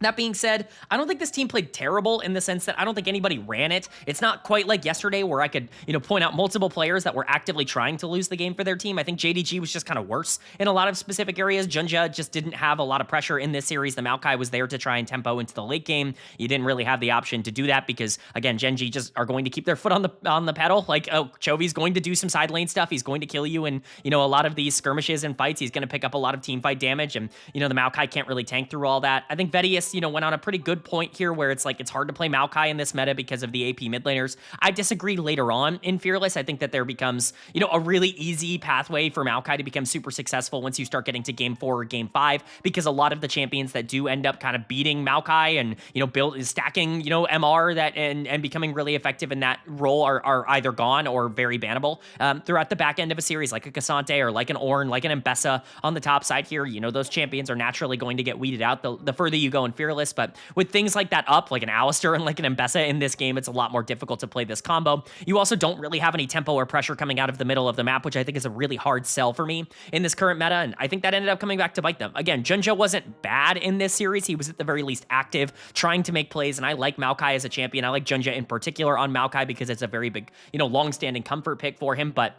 That being said, I don't think this team played terrible in the sense that I don't think anybody ran it. It's not quite like yesterday where I could, point out multiple players that were actively trying to lose the game for their team. I think Gen.G was just kind of worse in a lot of specific areas. Gen.G just didn't have a lot of pressure in this series. The Maokai was there to try and tempo into the late game. You didn't really have the option to do that because, again, Gen.G just are going to keep their foot on the pedal. Like, Chovy's going to do some side lane stuff. He's going to kill you in, a lot of these skirmishes and fights. He's going to pick up a lot of team fight damage, and, the Maokai can't really tank through all that. I think Vedius, went on a pretty good point here where it's like it's hard to play Maokai in this meta because of the AP mid laners. I disagree later on in Fearless. I think that there becomes, a really easy pathway for Maokai to become super successful once you start getting to game 4 or game 5, because a lot of the champions that do end up kind of beating Maokai and, stacking, MR that and becoming really effective in that role are either gone or very bannable throughout the back end of a series, like a Cassante or like an Ornn, like an Mbessa on the top side here. Those champions are naturally going to get weeded out the further you go in Fearless, but with things like that up, like an Alistar and like an Mbessa in this game, it's a lot more difficult to play this combo. You also don't really have any tempo or pressure coming out of the middle of the map, which I think is a really hard sell for me in this current meta, and I think that ended up coming back to bite them. Again, Gen.G wasn't bad in this series. He was at the very least active, trying to make plays, and I like Maokai as a champion. I like Gen.G in particular on Maokai because it's a very big, long-standing comfort pick for him, but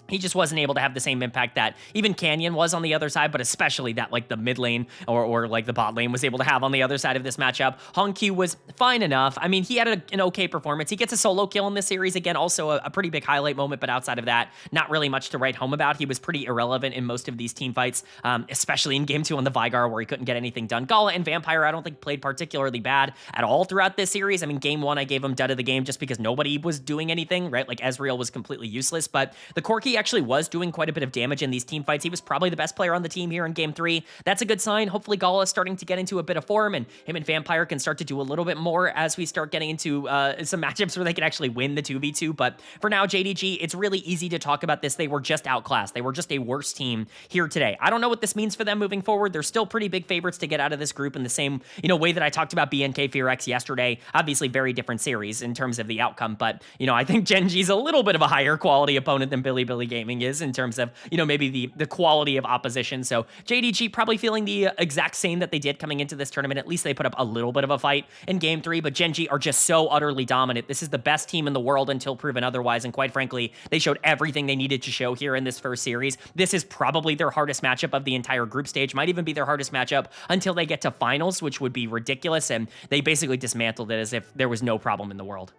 he just wasn't able to have the same impact that even Canyon was on the other side, but especially that like the mid lane or like the bot lane was able to have on the other side of this matchup. Hongq was fine enough. I mean, he had an okay performance. He gets a solo kill in this series. Again, also a pretty big highlight moment, but outside of that, not really much to write home about. He was pretty irrelevant in most of these team fights, especially in game 2 on the Vigar where he couldn't get anything done. Gala and Vampire, I don't think played particularly bad at all throughout this series. I mean, game 1, I gave him dud of the game just because nobody was doing anything, right? Like Ezreal was completely useless, but the Corki Gen.G actually was doing quite a bit of damage in these team fights. He was probably the best player on the team here in Game 3. That's a good sign. Hopefully Gala is starting to get into a bit of form, and him and Vampire can start to do a little bit more as we start getting into some matchups where they can actually win the 2v2. But for now, JDG, it's really easy to talk about this. They were just outclassed. They were just a worse team here today. I don't know what this means for them moving forward. They're still pretty big favorites to get out of this group in the same, way that I talked about BNK FearX yesterday. Obviously, very different series in terms of the outcome, but, I think Gen.G's a little bit of a higher quality opponent than Billy Gaming is in terms of, maybe the quality of opposition. So JDG probably feeling the exact same that they did coming into this tournament. At least they put up a little bit of a fight in Game 3, but Gen.G are just so utterly dominant. This is the best team in the world until proven otherwise, and quite frankly, they showed everything they needed to show here in this first series. This is probably their hardest matchup of the entire group stage, might even be their hardest matchup until they get to finals, which would be ridiculous, and they basically dismantled it as if there was no problem in the world.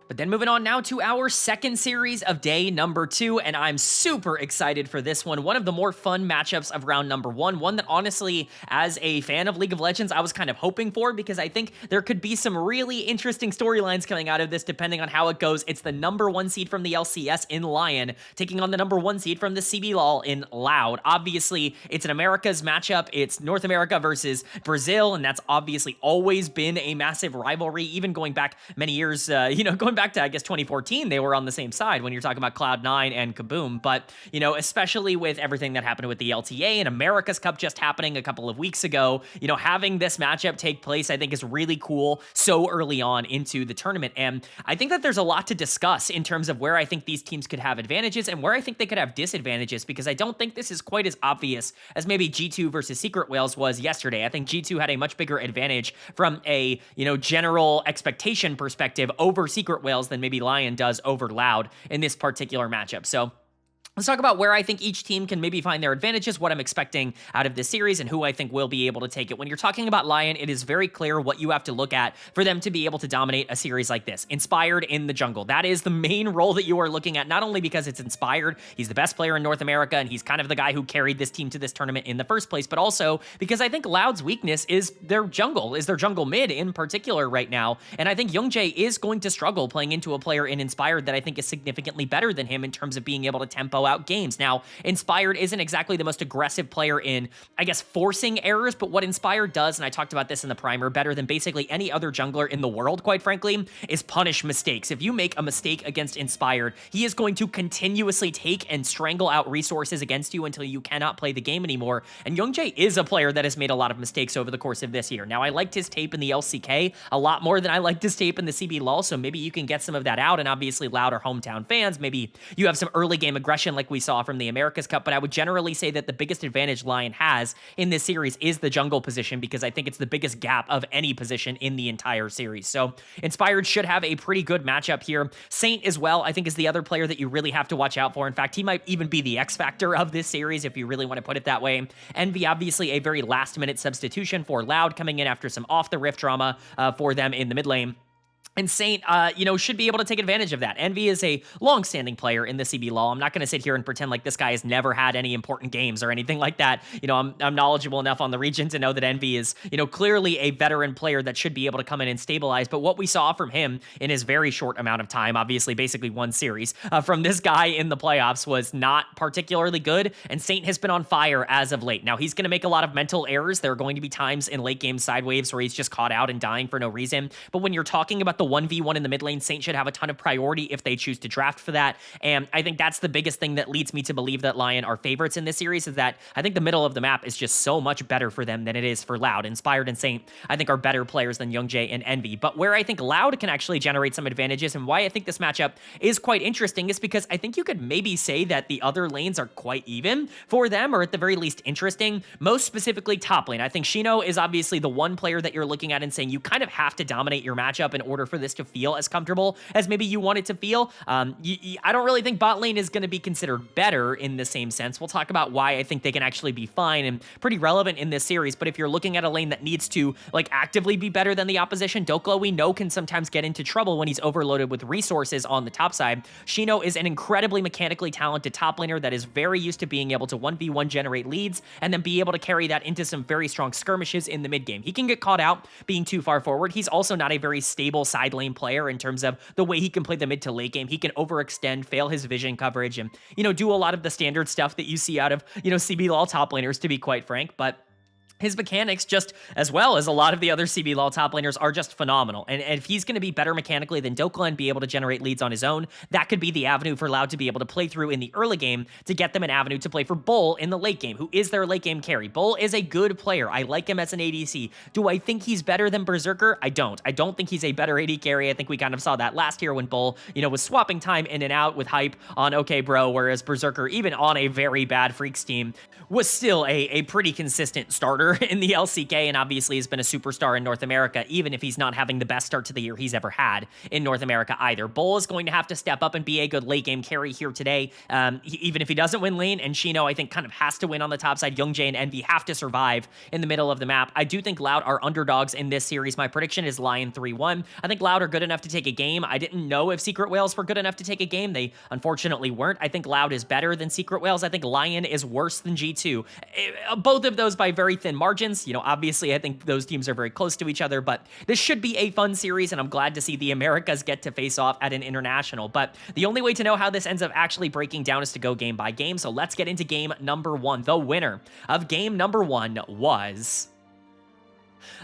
But then moving on now to our second series of day number 2, and I'm super excited for this one. One of the more fun matchups of round number 1, one that honestly, as a fan of League of Legends, I was kind of hoping for, because I think there could be some really interesting storylines coming out of this depending on how it goes. It's the number 1 seed from the LCS in LYON taking on the number 1 seed from the CBLOL in Loud. Obviously, it's an America's matchup. It's North America versus Brazil, and that's obviously always been a massive rivalry, even going back many years, going back to, I guess, 2014, they were on the same side when you're talking about Cloud9 and Kaboom. But, especially with everything that happened with the LTA and America's Cup just happening a couple of weeks ago, having this matchup take place, I think is really cool so early on into the tournament. And I think that there's a lot to discuss in terms of where I think these teams could have advantages and where I think they could have disadvantages, because I don't think this is quite as obvious as maybe G2 versus Secret Whales was yesterday. I think G2 had a much bigger advantage from a, general expectation perspective over Secret Whales than maybe LYON does over Loud in this particular matchup. So let's talk about where I think each team can maybe find their advantages, what I'm expecting out of this series, and who I think will be able to take it. When you're talking about LYON, it is very clear what you have to look at for them to be able to dominate a series like this. Inspired in the jungle. That is the main role that you are looking at, not only because it's Inspired, he's the best player in North America, and he's kind of the guy who carried this team to this tournament in the first place, but also because I think Loud's weakness is their jungle mid in particular right now, and I think Gen.G is going to struggle playing into a player in Inspired that I think is significantly better than him in terms of being able to tempo out games. Now, Inspired isn't exactly the most aggressive player in, I guess, forcing errors, but what Inspired does, and I talked about this in the primer, better than basically any other jungler in the world, quite frankly, is punish mistakes. If you make a mistake against Inspired, he is going to continuously take and strangle out resources against you until you cannot play the game anymore, and Gen.G is a player that has made a lot of mistakes over the course of this year. Now, I liked his tape in the LCK a lot more than I liked his tape in the CBLOL, so maybe you can get some of that out, and obviously Loud are hometown fans. Maybe you have some early game aggression like we saw from the America's Cup, but I would generally say that the biggest advantage LYON has in this series is the jungle position, because I think it's the biggest gap of any position in the entire series. So Inspired should have a pretty good matchup here. Saint as well, I think, is the other player that you really have to watch out for. In fact, he might even be the X factor of this series if you really want to put it that way. Envy, obviously a very last minute substitution for Loud, coming in after some off the rift drama for them in the mid lane. And Saint, should be able to take advantage of that. Envy is a long-standing player in the CBLOL. I'm not going to sit here and pretend like this guy has never had any important games or anything like that. I'm knowledgeable enough on the region to know that Envy is, clearly a veteran player that should be able to come in and stabilize. But what we saw from him in his very short amount of time, obviously basically one series, from this guy in the playoffs was not particularly good. And Saint has been on fire as of late. Now, he's going to make a lot of mental errors. There are going to be times in late game side waves where he's just caught out and dying for no reason. But when you're talking about the 1v1 in the mid lane, Saint should have a ton of priority if they choose to draft for that. And I think that's the biggest thing that leads me to believe that LYON are favorites in this series, is that I think the middle of the map is just so much better for them than it is for Loud. Inspired and Saint, I think, are better players than Gen.G and Envy. But where I think Loud can actually generate some advantages, and why I think this matchup is quite interesting, is because I think you could maybe say that the other lanes are quite even for them, or at the very least interesting. Most specifically top lane. I think Shino is obviously the one player that you're looking at and saying you kind of have to dominate your matchup in order for this to feel as comfortable as maybe you want it to feel. I don't really think bot lane is going to be considered better in the same sense. We'll talk about why I think they can actually be fine and pretty relevant in this series. But if you're looking at a lane that needs to actively be better than the opposition, Doklo we know can sometimes get into trouble when he's overloaded with resources on the top side. Shino is an incredibly mechanically talented top laner that is very used to being able to 1v1 generate leads and then be able to carry that into some very strong skirmishes in the mid game. He can get caught out being too far forward. He's also not a very stable side side lane player in terms of the way he can play the mid to late game. He can overextend, fail his vision coverage, and, do a lot of the standard stuff that you see out of, CBLOL top laners, to be quite frank. But his mechanics, just as well as a lot of the other CBLOL top laners, are just phenomenal. And if he's going to be better mechanically than Dokla and be able to generate leads on his own, that could be the avenue for Loud to be able to play through in the early game to get them an avenue to play for Bull in the late game, who is their late game carry. Bull is a good player. I like him as an ADC. Do I think he's better than Berserker? I don't. I don't think he's a better AD carry. I think we kind of saw that last year when Bull, was swapping time in and out with hype on OK Bro, whereas Berserker, even on a very bad Freaks team, was still a pretty consistent starter in the LCK, and obviously has been a superstar in North America, even if he's not having the best start to the year he's ever had in North America either. Bull is going to have to step up and be a good late game carry here today, even if he doesn't win lane, and Shino, I think, kind of has to win on the top side. Gen.G and Envy have to survive in the middle of the map. I do think Loud are underdogs in this series. My prediction is LYON 3-1. I think Loud are good enough to take a game. I didn't know if Secret Whales were good enough to take a game. They unfortunately weren't. I think Loud is better than Secret Whales. I think LYON is worse than G2. Both of those by very thin margins. Obviously, I think those teams are very close to each other, but this should be a fun series, and I'm glad to see the Americas get to face off at an international. But the only way to know how this ends up actually breaking down is to go game by game, so let's get into game number 1. The winner of game number 1 was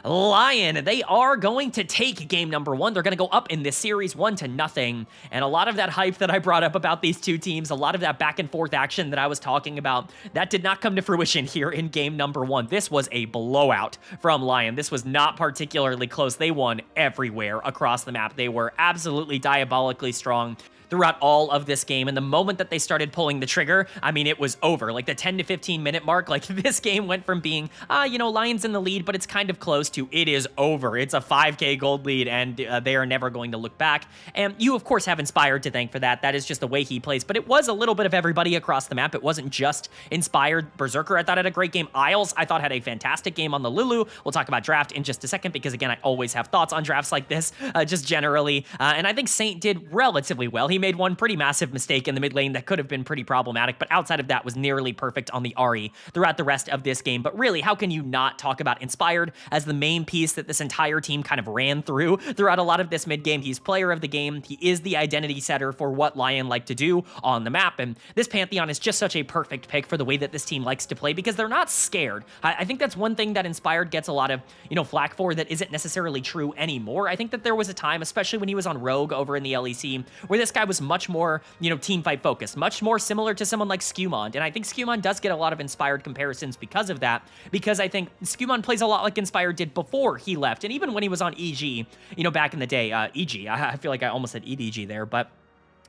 LYON. They are going to take game number 1. They're going to go up in this series 1-0. And a lot of that hype that I brought up about these two teams, a lot of that back and forth action that I was talking about, that did not come to fruition here in game number 1. This was a blowout from LYON. This was not particularly close. They won everywhere across the map. They were absolutely diabolically strong throughout all of this game, and the moment that they started pulling the trigger, I mean, it was over. Like the 10 to 15 minute mark, like this game went from being, LYON's in the lead, but it's kind of close, to it is over. It's a 5k gold lead, and they are never going to look back. And you, of course, have Inspired to thank for that. That is just the way he plays, but it was a little bit of everybody across the map. It wasn't just Inspired. Berserker, I thought, had a great game. Isles, I thought, had a fantastic game on the Lulu. We'll talk about draft in just a second, because again, I always have thoughts on drafts like this, just generally. And I think Saint did relatively well. He made one pretty massive mistake in the mid lane that could have been pretty problematic, but outside of that was nearly perfect on the Ahri throughout the rest of this game. But really, how can you not talk about Inspired as the main piece that this entire team kind of ran throughout a lot of this mid game? He's player of the game. He is the identity setter for what LYON like to do on the map, and this Pantheon is just such a perfect pick for the way that this team likes to play, because they're not scared. I think that's one thing that Inspired gets a lot of, flack for that isn't necessarily true anymore. I think that there was a time, especially when he was on Rogue over in the LEC, where this guy was much more, team fight focused, much more similar to someone like Skumond. And I think Skumond does get a lot of Inspired comparisons because of that, because I think Skumond plays a lot like Inspired did before he left. And even when he was on EG, back in the day, EG, I feel like I almost said EDG there, but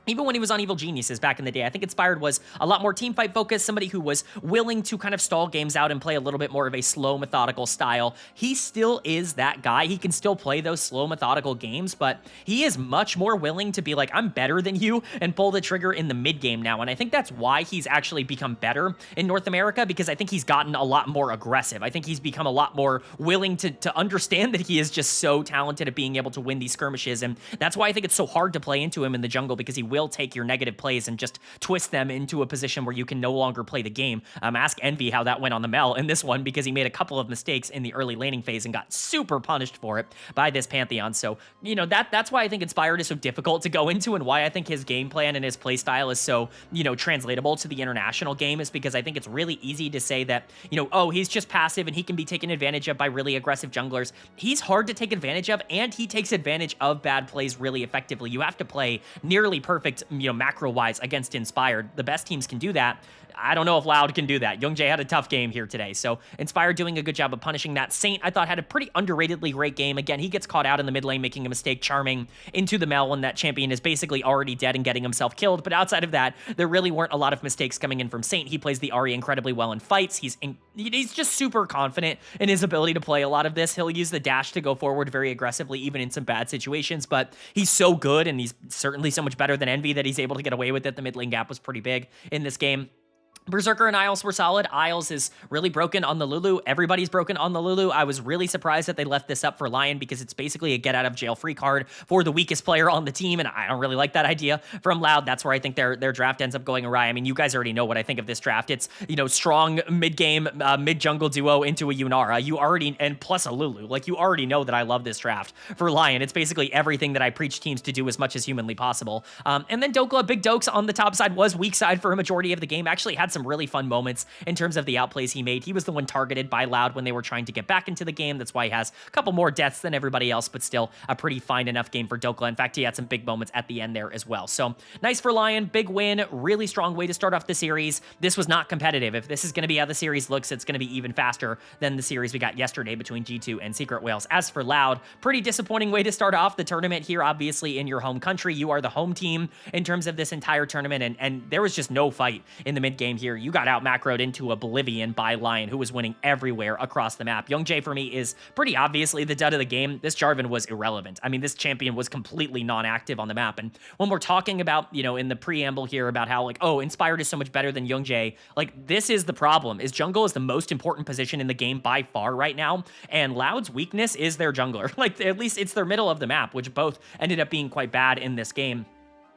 even when he was on Evil Geniuses back in the day, I think Inspired was a lot more teamfight focused, somebody who was willing to kind of stall games out and play a little bit more of a slow, methodical style. He still is that guy. He can still play those slow, methodical games, but he is much more willing to be like, I'm better than you, and pull the trigger in the mid game now. And I think that's why he's actually become better in North America, because I think he's gotten a lot more aggressive. I think he's become a lot more willing to understand that he is just so talented at being able to win these skirmishes. And that's why I think it's so hard to play into him in the jungle, because he will take your negative plays and just twist them into a position where you can no longer play the game. Ask Envy how that went on the Mel in this one, because he made a couple of mistakes in the early laning phase and got super punished for it by this Pantheon. So, that's why I think Inspired is so difficult to go into, and why I think his game plan and his play style is so, translatable to the international game, is because I think it's really easy to say that, oh, he's just passive and he can be taken advantage of by really aggressive junglers. He's hard to take advantage of, and he takes advantage of bad plays really effectively. You have to play nearly perfect, macro-wise against Inspired. The best teams can do that. I don't know if Loud can do that. Gen.G had a tough game here today, so Inspired doing a good job of punishing that. Saint, I thought, had a pretty underratedly great game. Again, he gets caught out in the mid lane, making a mistake, charming into the Mel when that champion is basically already dead and getting himself killed. But outside of that, there really weren't a lot of mistakes coming in from Saint. He plays the Ahri incredibly well in fights. He's just super confident in his ability to play a lot of this. He'll use the dash to go forward very aggressively, even in some bad situations, but he's so good, and he's certainly so much better than Envy, that he's able to get away with it. The mid lane gap was pretty big in this game. Berserker and Isles were solid. Isles is really broken on the Lulu. Everybody's broken on the Lulu. I was really surprised that they left this up for LYON because it's basically a get out of jail free card for the weakest player on the team, and I don't really like that idea from Loud. That's where I think their draft ends up going awry. I mean, you guys already know what I think of this draft. It's, you know, strong mid-game, mid-jungle duo into a Yunara. You already, and plus a Lulu. Like, you already know that I love this draft for LYON. It's basically everything that I preach teams to do as much as humanly possible. And then Dokla, Big Dokes on the top side was weak side for a majority of the game. Actually had some really fun moments in terms of the outplays he made. He was the one targeted by Loud when they were trying to get back into the game. That's why he has a couple more deaths than everybody else, but still a pretty fine enough game for Dokla. In fact, he had some big moments at the end there as well. So nice for LYON, big win, really strong way to start off the series. This was not competitive. If this is going to be how the series looks, it's going to be even faster than the series we got yesterday between G2 and Secret Whales. As for Loud, pretty disappointing way to start off the tournament here, obviously in your home country. You are the home team in terms of this entire tournament, and there was just no fight in the mid game here. You got out macroed into oblivion by LYON, who was winning everywhere across the map. Gen.G for me is pretty obviously the dud of the game. This Jarvan was irrelevant. I mean, this champion was completely non-active on the map. And when we're talking about, you know, in the preamble here about how, like, oh, Inspired is so much better than Gen.G, like, this is the problem, is jungle is the most important position in the game by far right now, and Loud's weakness is their jungler. Like, at least it's their middle of the map, which both ended up being quite bad in this game.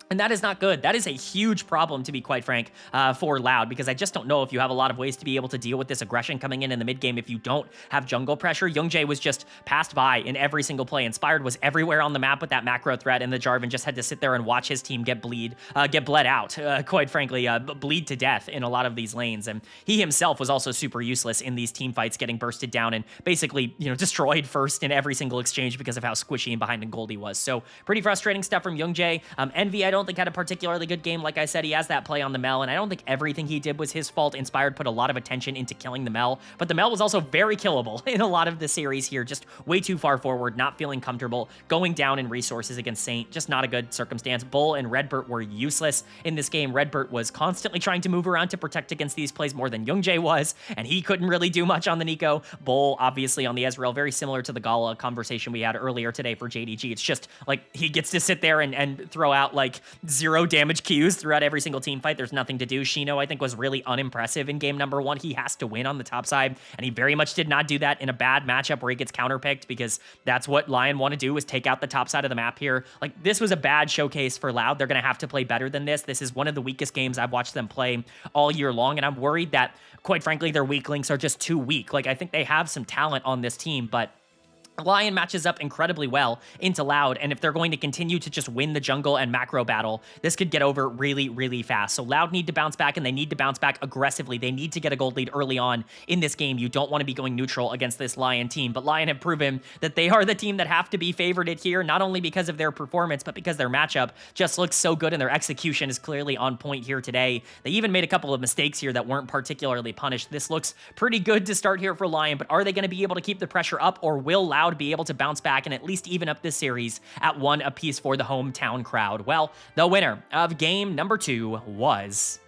And that is not good. That is a huge problem, to be quite frank, for Loud, because I just don't know if you have a lot of ways to be able to deal with this aggression coming in the mid game if you don't have jungle pressure. Gen.G was just passed by in every single play. Inspired was everywhere on the map with that macro threat, and the Jarvan just had to sit there and watch his team get bled out, quite frankly, bleed to death in a lot of these lanes. And he himself was also super useless in these team fights, getting bursted down and basically, you know, destroyed first in every single exchange because of how squishy and behind and gold he was. So pretty frustrating stuff from Gen.G. Envy, I don't think had a particularly good game. Like I said, he has that play on the Mel, and I don't think everything he did was his fault. Inspired put a lot of attention into killing the Mel, but the Mel was also very killable in a lot of the series here. Just way too far forward, not feeling comfortable, going down in resources against Saint. Just not a good circumstance. Bull and Redbert were useless in this game. Redbert was constantly trying to move around to protect against these plays more than Gen.G was, and he couldn't really do much on the Nico. Bull, obviously, on the Ezreal, very similar to the Gala conversation we had earlier today for JDG. It's just, like, he gets to sit there and throw out, like, 0 damage Qs throughout every single team fight. There's nothing to do. Shino, I think, was really unimpressive in game number 1. He has to win on the top side, and he very much did not do that in a bad matchup where he gets counterpicked, because that's what LYON want to do, is take out the top side of the map here. Like, this was a bad showcase for Loud. They're going to have to play better than this. This is one of the weakest games I've watched them play all year long, and I'm worried that, quite frankly, their weak links are just too weak. Like, I think they have some talent on this team, but LYON matches up incredibly well into Loud, and if they're going to continue to just win the jungle and macro battle, this could get over really, really fast. So Loud need to bounce back, and they need to bounce back aggressively. They need to get a gold lead early on in this game. You don't want to be going neutral against this LYON team, but LYON have proven that they are the team that have to be favorited here, not only because of their performance, but because their matchup just looks so good, and their execution is clearly on point here today. They even made a couple of mistakes here that weren't particularly punished. This looks pretty good to start here for LYON, but are they going to be able to keep the pressure up, or will Loud be able to bounce back and at least even up this series at 1 apiece for the hometown crowd? Well, the winner of game number 2 was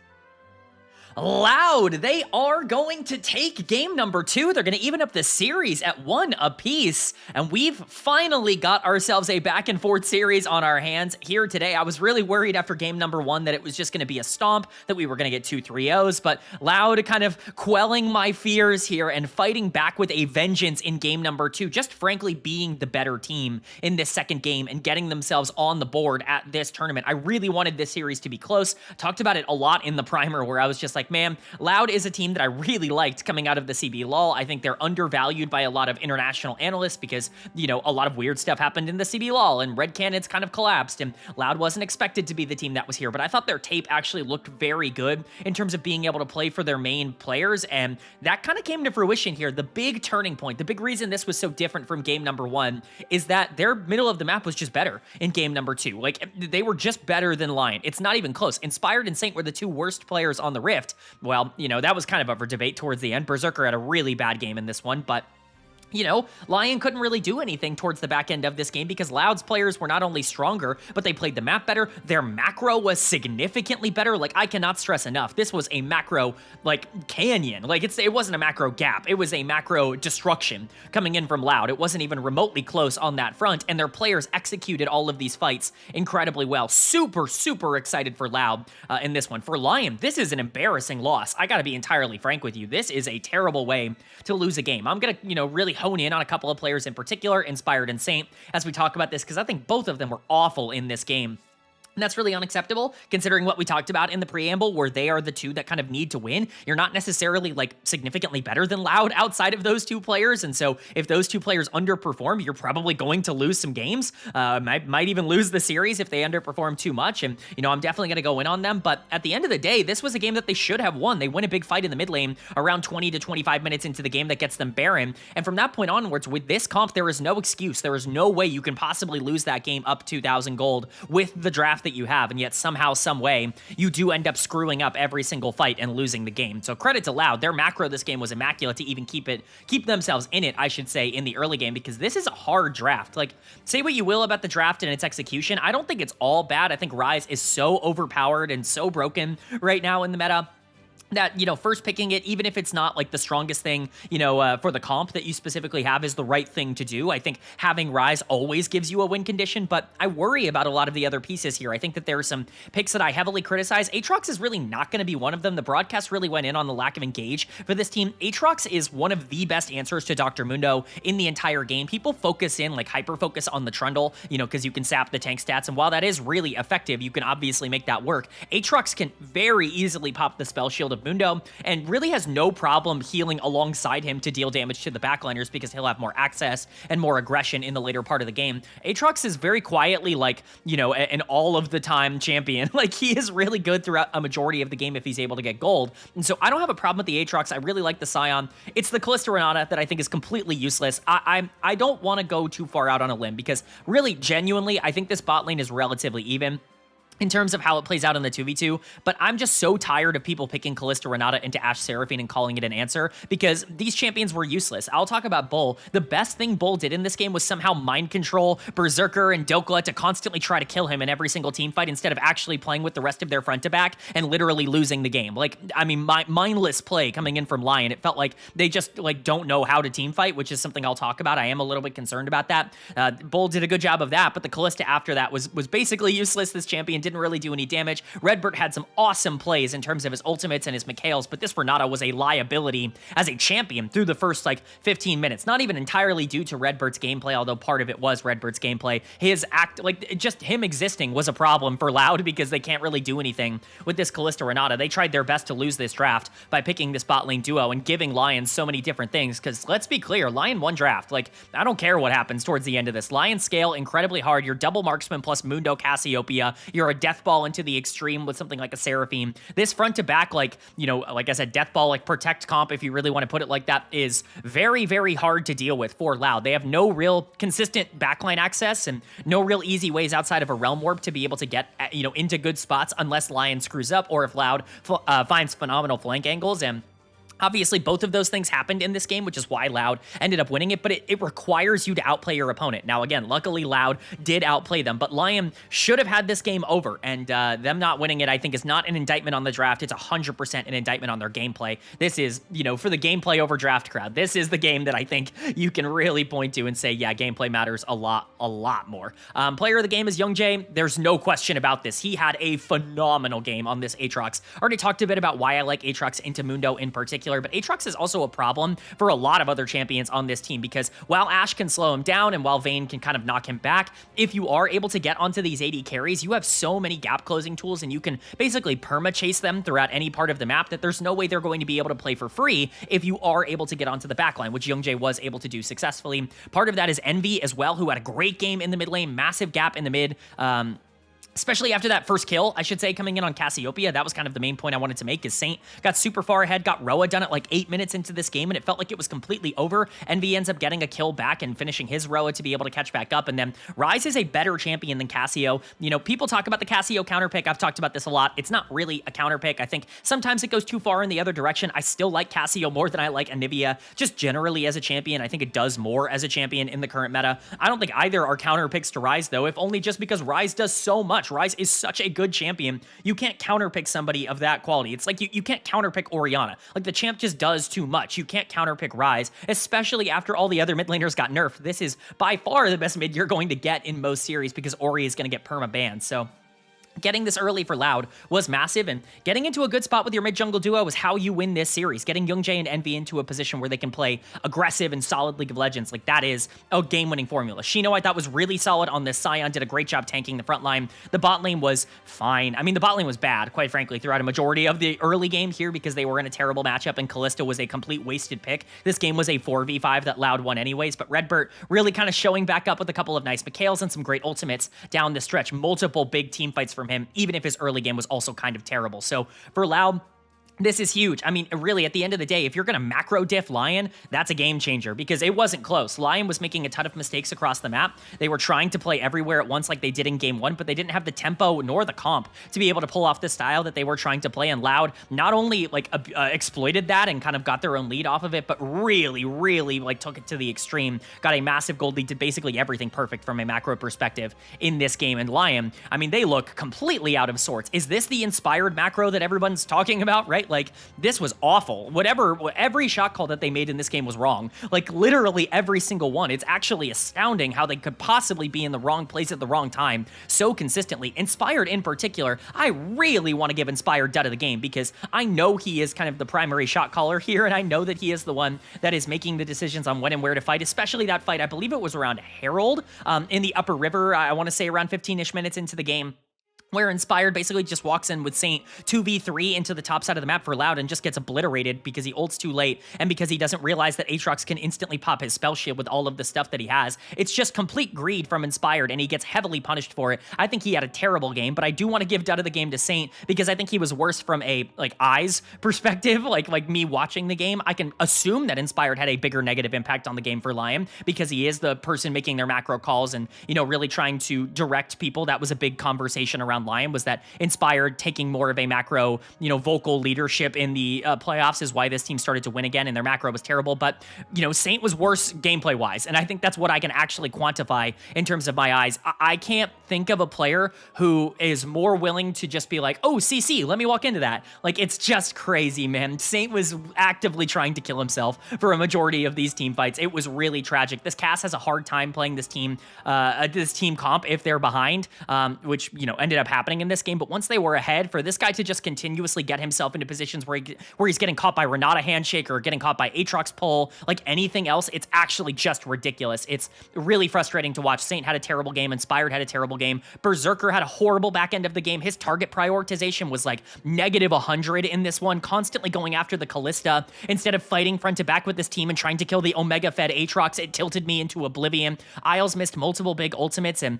Loud. They are going to take game number 2. They're going to even up the series at 1 apiece, and we've finally got ourselves a back and forth series on our hands here today. I was really worried after game number 1 that it was just going to be a stomp, that we were going to get 2 3-0s, but Loud kind of quelling my fears here and fighting back with a vengeance in game number 2, just frankly being the better team in this second game and getting themselves on the board at this tournament. I really wanted this series to be close. Talked about it a lot in the primer, where I was just like, man, Loud is a team that I really liked coming out of the CB LOL. I think they're undervalued by a lot of international analysts because, you know, a lot of weird stuff happened in the CB LOL, and Red Cannons kind of collapsed, and Loud wasn't expected to be the team that was here, but I thought their tape actually looked very good in terms of being able to play for their main players, and that kind of came to fruition here. The big turning point, the big reason this was so different from game number 1 is that their middle of the map was just better in game number 2. Like, they were just better than LYON. It's not even close. Inspired and Saint were the 2 worst players on the Rift. Well, you know, that was kind of up for debate towards the end. Berserker had a really bad game in this one, but you know, LYON couldn't really do anything towards the back end of this game because Loud's players were not only stronger, but they played the map better. Their macro was significantly better. Like, I cannot stress enough, this was a macro, like, canyon. Like, it wasn't a macro gap. It was a macro destruction coming in from Loud. It wasn't even remotely close on that front, and their players executed all of these fights incredibly well. Super, super excited for Loud in this one. For LYON, this is an embarrassing loss. I gotta be entirely frank with you. This is a terrible way to lose a game. I'm gonna, you know, really hone in on a couple of players in particular, Inspired and Saint, as we talk about this, because I think both of them were awful in this game. And that's really unacceptable, considering what we talked about in the preamble, where they are the two that kind of need to win. You're not necessarily, like, significantly better than Loud outside of those two players, and so if those two players underperform, you're probably going to lose some games. Might even lose the series if they underperform too much, and, you know, I'm definitely going to go in on them, but at the end of the day, this was a game that they should have won. They win a big fight in the mid lane around 20 to 25 minutes into the game that gets them Baron, and from that point onwards, with this comp, there is no excuse. There is no way you can possibly lose that game up 2,000 gold with the draft that you have, and yet somehow, some way, you do end up screwing up every single fight and losing the game. So credit to Loud. Their macro this game was immaculate to even keep themselves in it, I should say, in the early game, because this is a hard draft. Like, say what you will about the draft and its execution, I don't think it's all bad. I think Ryze is so overpowered and so broken right now in the meta that, you know, first picking it, even if it's not like the strongest thing, you know, for the comp that you specifically have, is the right thing to do. I think having Ryze always gives you a win condition, but I worry about a lot of the other pieces here. I think that there are some picks that I heavily criticize. Aatrox is really not going to be one of them. The broadcast really went in on the lack of engage for this team. Aatrox is one of the best answers to Dr. Mundo in the entire game. People focus in, like, hyper-focus on the Trundle, you know, because you can sap the tank stats, and while that is really effective, you can obviously make that work. Aatrox can very easily pop the spell shield of Mundo, and really has no problem healing alongside him to deal damage to the backliners because he'll have more access and more aggression in the later part of the game. Aatrox is very quietly, like, you know, an all-of-the-time champion. Like, he is really good throughout a majority of the game if he's able to get gold, and so I don't have a problem with the Aatrox. I really like the Scion. It's the Kalista Renata that I think is completely useless. I don't want to go too far out on a limb, because really, genuinely, I think this bot lane is relatively even in terms of how it plays out in the 2v2, but I'm just so tired of people picking Kalista Renata into Ashe Seraphine and calling it an answer, because these champions were useless. I'll talk about Bull. The best thing Bull did in this game was somehow mind control Berserker and Dokla to constantly try to kill him in every single team fight instead of actually playing with the rest of their front to back and literally losing the game. Like, I mean, mindless play coming in from LYON. It felt like they just, like, don't know how to team fight, which is something I'll talk about. I am a little bit concerned about that. Bull did a good job of that, but the Kalista after that was basically useless. This champion didn't really do any damage. Redbird had some awesome plays in terms of his ultimates and his Mikhails, but this Renata was a liability as a champion through the first, like, 15 minutes. Not even entirely due to Redbird's gameplay, although part of it was Redbird's gameplay. His like, just him existing was a problem for Loud because they can't really do anything with this Kalista Renata. They tried their best to lose this draft by picking this bot lane duo and giving LYON so many different things, because let's be clear, LYON won draft. Like, I don't care what happens towards the end of this. LYON scale incredibly hard. You're double marksman plus Mundo Cassiopeia. You're a death ball into the extreme with something like a Seraphine. This front to back, like, you know, like I said, death ball, like, protect comp, if you really want to put it like that, is very, very hard to deal with for Loud. They have no real consistent backline access and no real easy ways outside of a Realm Warp to be able to get, you know, into good spots unless LYON screws up or if Loud finds phenomenal flank angles. And obviously, both of those things happened in this game, which is why Loud ended up winning it, but it requires you to outplay your opponent. Now, again, luckily, Loud did outplay them, but LYON should have had this game over, and them not winning it, I think, is not an indictment on the draft. It's 100% an indictment on their gameplay. This is, you know, for the gameplay over draft crowd, this is the game that I think you can really point to and say, yeah, gameplay matters a lot more. Player of the game is Gen.G. There's no question about this. He had a phenomenal game on this Aatrox. Already talked a bit about why I like Aatrox into Mundo in particular, but Aatrox is also a problem for a lot of other champions on this team, because while Ashe can slow him down and while Vayne can kind of knock him back, if you are able to get onto these AD carries, you have so many gap closing tools and you can basically perma-chase them throughout any part of the map that there's no way they're going to be able to play for free if you are able to get onto the backline, which Gen.G was able to do successfully. Part of that is Envy as well, who had a great game in the mid lane, massive gap in the mid. especially after that first kill, I should say, coming in on Cassiopeia. That was kind of the main point I wanted to make, is Saint got super far ahead, got Roa done at like 8 minutes into this game, and it felt like it was completely over. Envy ends up getting a kill back and finishing his Roa to be able to catch back up, and then Ryze is a better champion than Cassio. You know, people talk about the Cassio counter pick. I've talked about this a lot. It's not really a counter pick. I think sometimes it goes too far in the other direction. I still like Cassio more than I like Anivia, just generally as a champion. I think it does more as a champion in the current meta. I don't think either are counter picks to Ryze, though, if only just because Ryze does so much. Ryze is such a good champion. You can't counterpick somebody of that quality. It's like you can't counterpick Orianna. Like, the champ just does too much. You can't counterpick Ryze, especially after all the other mid laners got nerfed. This is by far the best mid you're going to get in most series, because Ori is going to get perma-banned. So getting this early for Loud was massive, and getting into a good spot with your mid-jungle duo is how you win this series. Getting Gen.G and Envy into a position where they can play aggressive and solid League of Legends, like, that is a game-winning formula. Shino, I thought, was really solid on this. Sion did a great job tanking the front line. The bot lane was fine. I mean, the bot lane was bad, quite frankly, throughout a majority of the early game here, because they were in a terrible matchup, and Kalista was a complete wasted pick. This game was a 4v5 that Loud won anyways, but Redbert really kind of showing back up with a couple of nice McHales and some great ultimates down the stretch. Multiple big team fights from him, even if his early game was also kind of terrible. So for Loud, this is huge. I mean, really, at the end of the day, if you're going to macro diff LYON, that's a game changer, because it wasn't close. LYON was making a ton of mistakes across the map. They were trying to play everywhere at once like they did in game 1, but they didn't have the tempo nor the comp to be able to pull off the style that they were trying to play. And Loud not only like exploited that and kind of got their own lead off of it, but really, really like took it to the extreme. Got a massive gold lead, did basically everything perfect from a macro perspective in this game. And LYON, I mean, they look completely out of sorts. Is this the inspired macro that everyone's talking about, right? Like, this was awful. Every shot call that they made in this game was wrong. Like, literally every single one. It's actually astounding how they could possibly be in the wrong place at the wrong time so consistently. Inspired in particular, I really want to give Inspired dud of the game, because I know he is kind of the primary shot caller here, and I know that he is the one that is making the decisions on when and where to fight, especially that fight. I believe it was around Herald in the upper river. I want to say around 15-ish minutes into the game, where Inspired basically just walks in with Saint 2v3 into the top side of the map for Loud and just gets obliterated because he ults too late, and because he doesn't realize that Aatrox can instantly pop his spell shield with all of the stuff that he has. It's just complete greed from Inspired, and he gets heavily punished for it. I think he had a terrible game, but I do want to give dud of the game to Saint, because I think he was worse from a like eyes perspective, like me watching the game. I can assume that Inspired had a bigger negative impact on the game for LYON, because he is the person making their macro calls and, you know, really trying to direct people. That was a big conversation around LYON, was that Inspired taking more of a macro, you know, vocal leadership in the playoffs is why this team started to win again, and their macro was terrible. But, you know, Saint was worse gameplay wise, and I think that's what I can actually quantify in terms of my eyes. I can't think of a player who is more willing to just be like, oh, CC, let me walk into that. Like, it's just crazy, man. Saint was actively trying to kill himself for a majority of these team fights. It was really tragic. This cast has a hard time playing this team comp if they're behind, which, you know, ended up happening in this game. But once they were ahead, for this guy to just continuously get himself into positions where he's getting caught by Renata handshake or getting caught by Aatrox pull, like anything else, it's actually just ridiculous. It's really frustrating to watch. Saint had a terrible game. Inspired had a terrible game. Berserker had a horrible back end of the game. His target prioritization was like -100 in this one, constantly going after the Kalista instead of fighting front to back with this team and trying to kill the Omega fed Aatrox. It tilted me into oblivion. Isles missed multiple big ultimates, and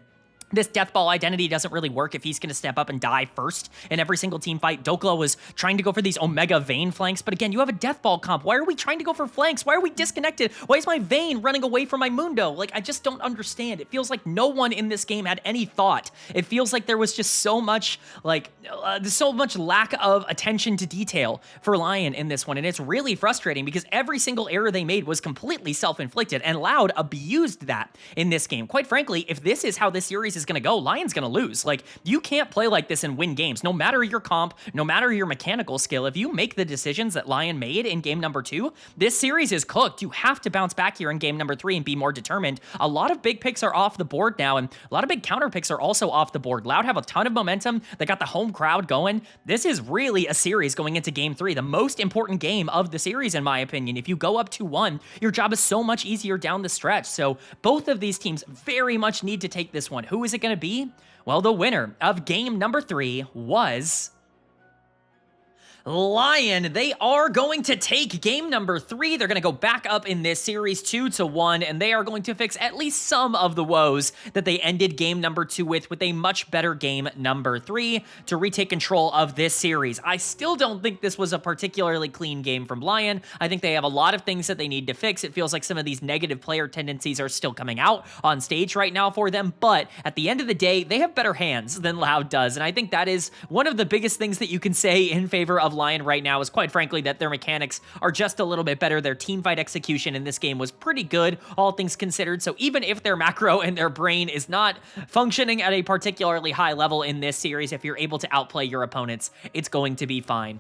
this Deathball identity doesn't really work if he's going to step up and die first in every single team fight. Dokla was trying to go for these Omega Vayne flanks, but again, you have a Deathball comp. Why are we trying to go for flanks? Why are we disconnected? Why is my Vayne running away from my Mundo? Like, I just don't understand. It feels like no one in this game had any thought. It feels like there was just so much, like, so much lack of attention to detail for LYON in this one, and it's really frustrating because every single error they made was completely self-inflicted, and Loud abused that in this game. Quite frankly, if this is how this series is going to go, LYON's going to lose. Like, you can't play like this and win games, no matter your comp, no matter your mechanical skill. If you make the decisions that LYON made in game number 2, this series is cooked. You have to bounce back here in game number 3 and be more determined. A lot of big picks are off the board now, and a lot of big counter picks are also off the board. Loud have a ton of momentum. They got the home crowd going. This is really a series going into game 3, the most important game of the series, in my opinion. If you go up 2-1, your job is so much easier down the stretch. So both of these teams very much need to take this one. Who is it going to be? Well, the winner of game number 3 was LYON, they are going to take game number 3. They're going to go back up in this series 2-1, and they are going to fix at least some of the woes that they ended game number 2 with a much better game number 3 to retake control of this series. I still don't think this was a particularly clean game from LYON. I think they have a lot of things that they need to fix. It feels like some of these negative player tendencies are still coming out on stage right now for them, but at the end of the day, they have better hands than Loud does, and I think that is one of the biggest things that you can say in favor of LYON right now is quite frankly that their mechanics are just a little bit better. Their teamfight execution in this game was pretty good, all things considered, so even if their macro and their brain is not functioning at a particularly high level in this series, if you're able to outplay your opponents, it's going to be fine.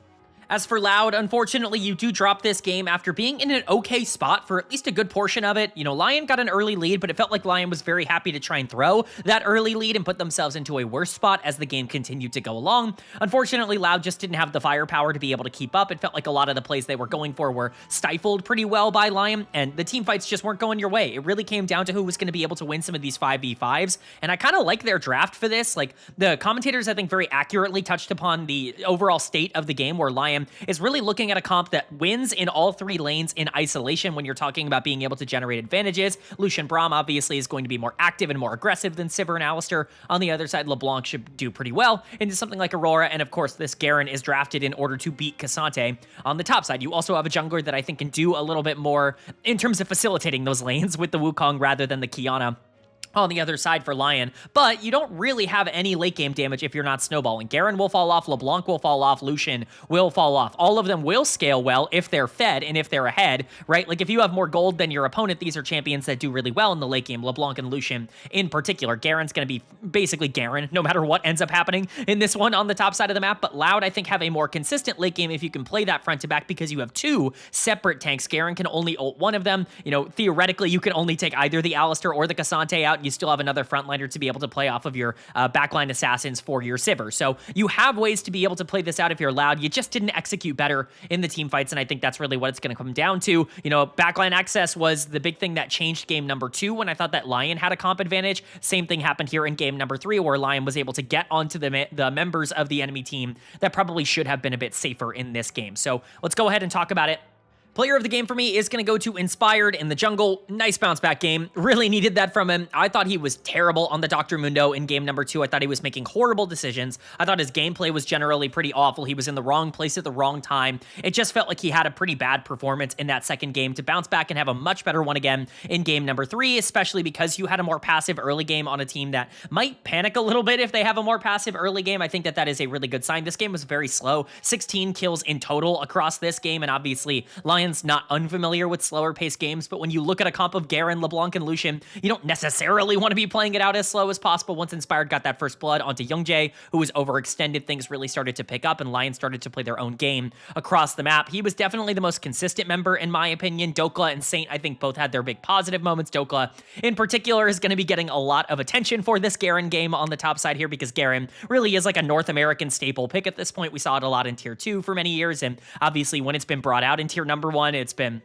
As for Loud, unfortunately, you do drop this game after being in an okay spot for at least a good portion of it. You know, LYON got an early lead, but it felt like LYON was very happy to try and throw that early lead and put themselves into a worse spot as the game continued to go along. Unfortunately, Loud just didn't have the firepower to be able to keep up. It felt like a lot of the plays they were going for were stifled pretty well by LYON, and the team fights just weren't going your way. It really came down to who was going to be able to win some of these 5v5s, and I kind of like their draft for this. Like, the commentators, I think, very accurately touched upon the overall state of the game where LYON is really looking at a comp that wins in all 3 lanes in isolation when you're talking about being able to generate advantages. Lucian Braum obviously is going to be more active and more aggressive than Sivir and Alistar. On the other side, LeBlanc should do pretty well into something like Aurora, and of course, this Garen is drafted in order to beat Cassante. On the top side, you also have a jungler that I think can do a little bit more in terms of facilitating those lanes with the Wukong rather than the Qiyana on the other side for LYON, but you don't really have any late game damage if you're not snowballing. Garen will fall off, LeBlanc will fall off, Lucian will fall off. All of them will scale well if they're fed and if they're ahead, right? Like if you have more gold than your opponent, these are champions that do really well in the late game, LeBlanc and Lucian in particular. Garen's going to be basically Garen no matter what ends up happening in this one on the top side of the map, but Loud I think have a more consistent late game if you can play that front to back because you have 2 separate tanks. Garen can only ult one of them. You know, theoretically you can only take either the Alistar or the Cassante out. You still have another frontliner to be able to play off of your backline assassins for your Sivir. So you have ways to be able to play this out if you're Loud. You just didn't execute better in the team fights, and I think that's really what it's going to come down to. You know, backline access was the big thing that changed game number 2 when I thought that LYON had a comp advantage. Same thing happened here in game number 3 where LYON was able to get onto the members of the enemy team that probably should have been a bit safer in this game. So let's go ahead and talk about it. Player of the game for me is going to go to Inspired in the jungle. Nice bounce back game. Really needed that from him. I thought he was terrible on the Dr. Mundo in game number 2. I thought he was making horrible decisions. I thought his gameplay was generally pretty awful. He was in the wrong place at the wrong time. It just felt like he had a pretty bad performance in that second game to bounce back and have a much better one again in game number 3, especially because you had a more passive early game on a team that might panic a little bit if they have a more passive early game. I think that that is a really good sign. This game was very slow. 16 kills in total across this game, and obviously LYON's not unfamiliar with slower paced games, but when you look at a comp of Garen, LeBlanc, and Lucian, you don't necessarily want to be playing it out as slow as possible. Once Inspired got that first blood onto Gen.G, who was overextended, things really started to pick up, and LYON started to play their own game across the map. He was definitely the most consistent member, in my opinion. Dokla and Saint, I think, both had their big positive moments. Dokla, in particular, is going to be getting a lot of attention for this Garen game on the top side here, because Garen really is like a North American staple pick at this point. We saw it a lot in Tier 2 for many years, and obviously when it's been brought out in Tier number 1, it's been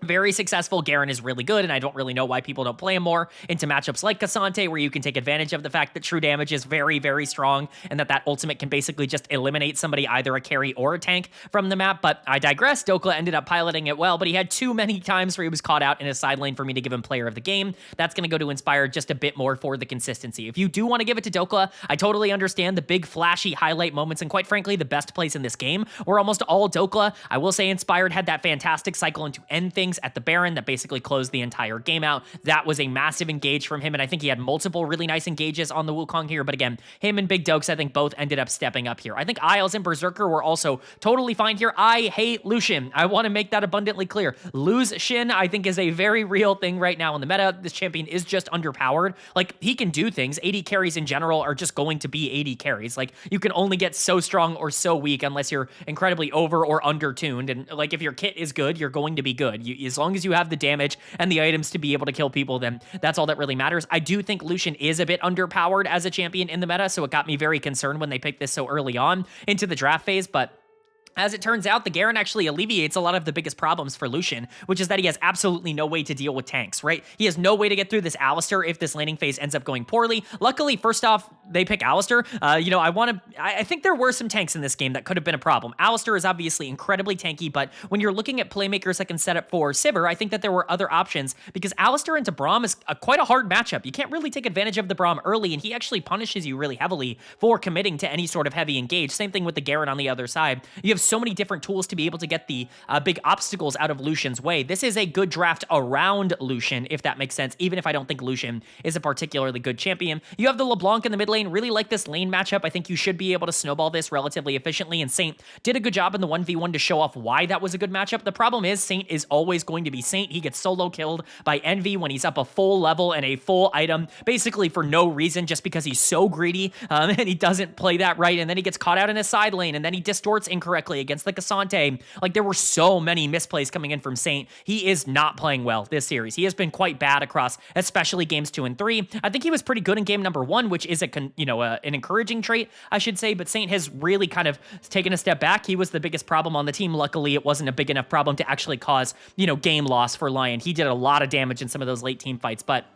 very successful. Garen is really good, and I don't really know why people don't play him more into matchups like Cassante, where you can take advantage of the fact that true damage is very, very strong, and that ultimate can basically just eliminate somebody, either a carry or a tank, from the map. But I digress. Dokla ended up piloting it well, but he had too many times where he was caught out in a side lane for me to give him player of the game. That's going to go to Inspired just a bit more for the consistency. If you do want to give it to Dokla, I totally understand the big flashy highlight moments, and quite frankly, the best plays in this game were almost all Dokla. I will say Inspired had that fantastic cycle into end things at the Baron that basically closed the entire game out. That was a massive engage from him, and I think he had multiple really nice engages on the Wukong here, but again, him and Big Dokes I think both ended up stepping up here. I think Isles and Berserker were also totally fine here. I hate Lucian. I want to make that abundantly clear. Lucian, I think, is a very real thing right now in the meta. This champion is just underpowered. Like, he can do things. 80 carries in general are just going to be 80 carries. Like, you can only get so strong or so weak unless you're incredibly over or under tuned, and like, if your kit is good, you're going to be good. As long as you have the damage and the items to be able to kill people, then that's all that really matters. I do think Lucian is a bit underpowered as a champion in the meta, so it got me very concerned when they picked this so early on into the draft phase, but As it turns out, the Garen actually alleviates a lot of the biggest problems for Lucian, which is that he has absolutely no way to deal with tanks, right? He has no way to get through this Alistar if this laning phase ends up going poorly. Luckily, first off, they pick Alistar. I think there were some tanks in this game that could have been a problem. Alistar is obviously incredibly tanky, but when you're looking at playmakers that can set up for Sivir, I think that there were other options because Alistar into Braum is quite a hard matchup. You can't really take advantage of the Braum early, and he actually punishes you really heavily for committing to any sort of heavy engage. Same thing with the Garen on the other side. You have so many different tools to be able to get the big obstacles out of Lucian's way. This is a good draft around Lucian, if that makes sense, even if I don't think Lucian is a particularly good champion. You have the LeBlanc in the mid lane. Really like this lane matchup. I think you should be able to snowball this relatively efficiently, and Saint did a good job in the 1v1 to show off why that was a good matchup. The problem is Saint is always going to be Saint. He gets solo killed by Envy when he's up a full level and a full item, basically for no reason, just because he's so greedy, and he doesn't play that right, and then he gets caught out in his side lane, and then he distorts incorrectly against the Cassante. Like, there were so many misplays coming in from Saint. He is not playing well this series. He has been quite bad across, especially games 2 and 3. I think he was pretty good in game number 1, which is an encouraging trait, I should say, but Saint has really kind of taken a step back. He was the biggest problem on the team. Luckily, it wasn't a big enough problem to actually cause, game loss for LYON. He did a lot of damage in some of those late team fights, but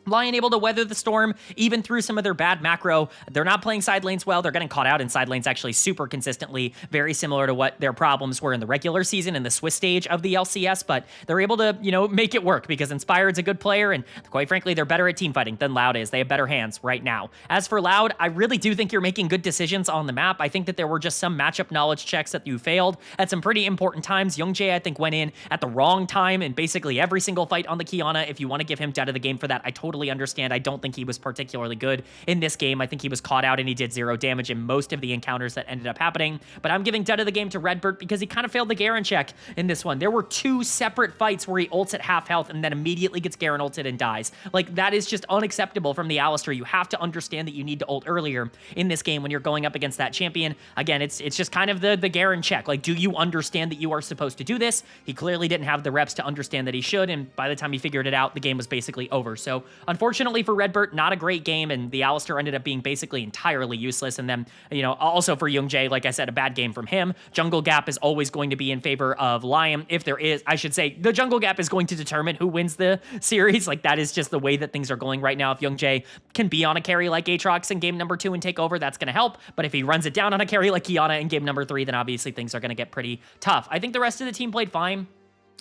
LYON able to weather the storm, even through some of their bad macro. They're not playing side lanes well. They're getting caught out in side lanes actually super consistently, very similar to what their problems were in the regular season in the Swiss stage of the LCS, but they're able to, make it work because Inspired's a good player, and quite frankly, they're better at team fighting than Loud is. They have better hands right now. As for Loud, I really do think you're making good decisions on the map. I think that there were just some matchup knowledge checks that you failed at some pretty important times. Gen.G, I think, went in at the wrong time in basically every single fight on the Qiyana. If you want to give him dead of the game for that, I totally understand. I don't think he was particularly good in this game. I think he was caught out and he did 0 damage in most of the encounters that ended up happening. But I'm giving dead of the game to Redbert because he kind of failed the Garen check in this one. There were 2 separate fights where he ults at half health and then immediately gets Garen ulted and dies. Like, that is just unacceptable from the Alistar. You have to understand that you need to ult earlier in this game when you're going up against that champion. Again, it's just kind of the Garen check. Like, do you understand that you are supposed to do this? He clearly didn't have the reps to understand that he should, and by the time he figured it out, the game was basically over. So, unfortunately for Redbert, not a great game, and the Alistar ended up being basically entirely useless. And then, also for Gen.G, like I said, a bad game from him. Jungle gap is always going to be in favor of LYON. If there is, I should say, the jungle gap is going to determine who wins the series. Like, that is just the way that things are going right now. If Gen.G can be on a carry like Aatrox in game number 2 and take over, that's going to help. But if he runs it down on a carry like Qiyana in game number 3, then obviously things are going to get pretty tough. I think the rest of the team played fine.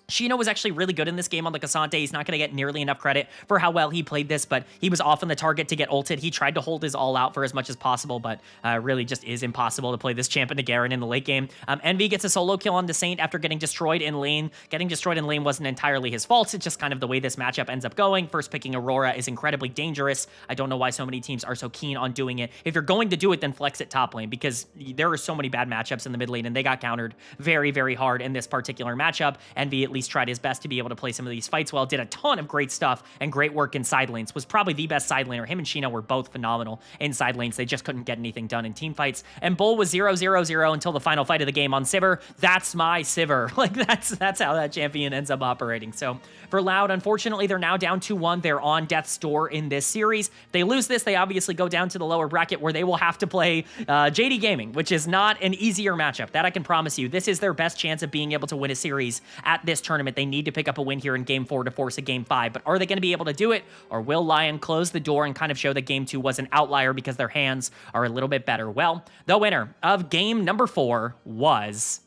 Sheena was actually really good in this game on the Cassante. He's not going to get nearly enough credit for how well he played this, but he was often the target to get ulted. He tried to hold his all out for as much as possible, but really just is impossible to play this champ into Garen in the late game. Envy gets a solo kill on the Saint after getting destroyed in lane. Getting destroyed in lane wasn't entirely his fault. It's just kind of the way this matchup ends up going. First picking Aurora is incredibly dangerous. I don't know why so many teams are so keen on doing it. If you're going to do it, then flex it top lane, because there are so many bad matchups in the mid lane, and they got countered very, very hard in this particular matchup. Envy at least tried his best to be able to play some of these fights well, did a ton of great stuff and great work in side lanes, was probably the best side laner. Him and Sheena were both phenomenal in side lanes. They just couldn't get anything done in team fights. And Bull was 0-0-0 until the final fight of the game on Sivir. That's my Sivir. Like, that's how that champion ends up operating. So for Loud, unfortunately, they're now down 2-1. They're on death's door in this series. If they lose this, they obviously go down to the lower bracket where they will have to play JD Gaming, which is not an easier matchup. That I can promise you. This is their best chance of being able to win a series at this tournament. They need to pick up a win here in game 4 to force a game 5, but are they going to be able to do it, or will LYON close the door and kind of show that game 2 was an outlier because their hands are a little bit better? Well, the winner of game number 4 was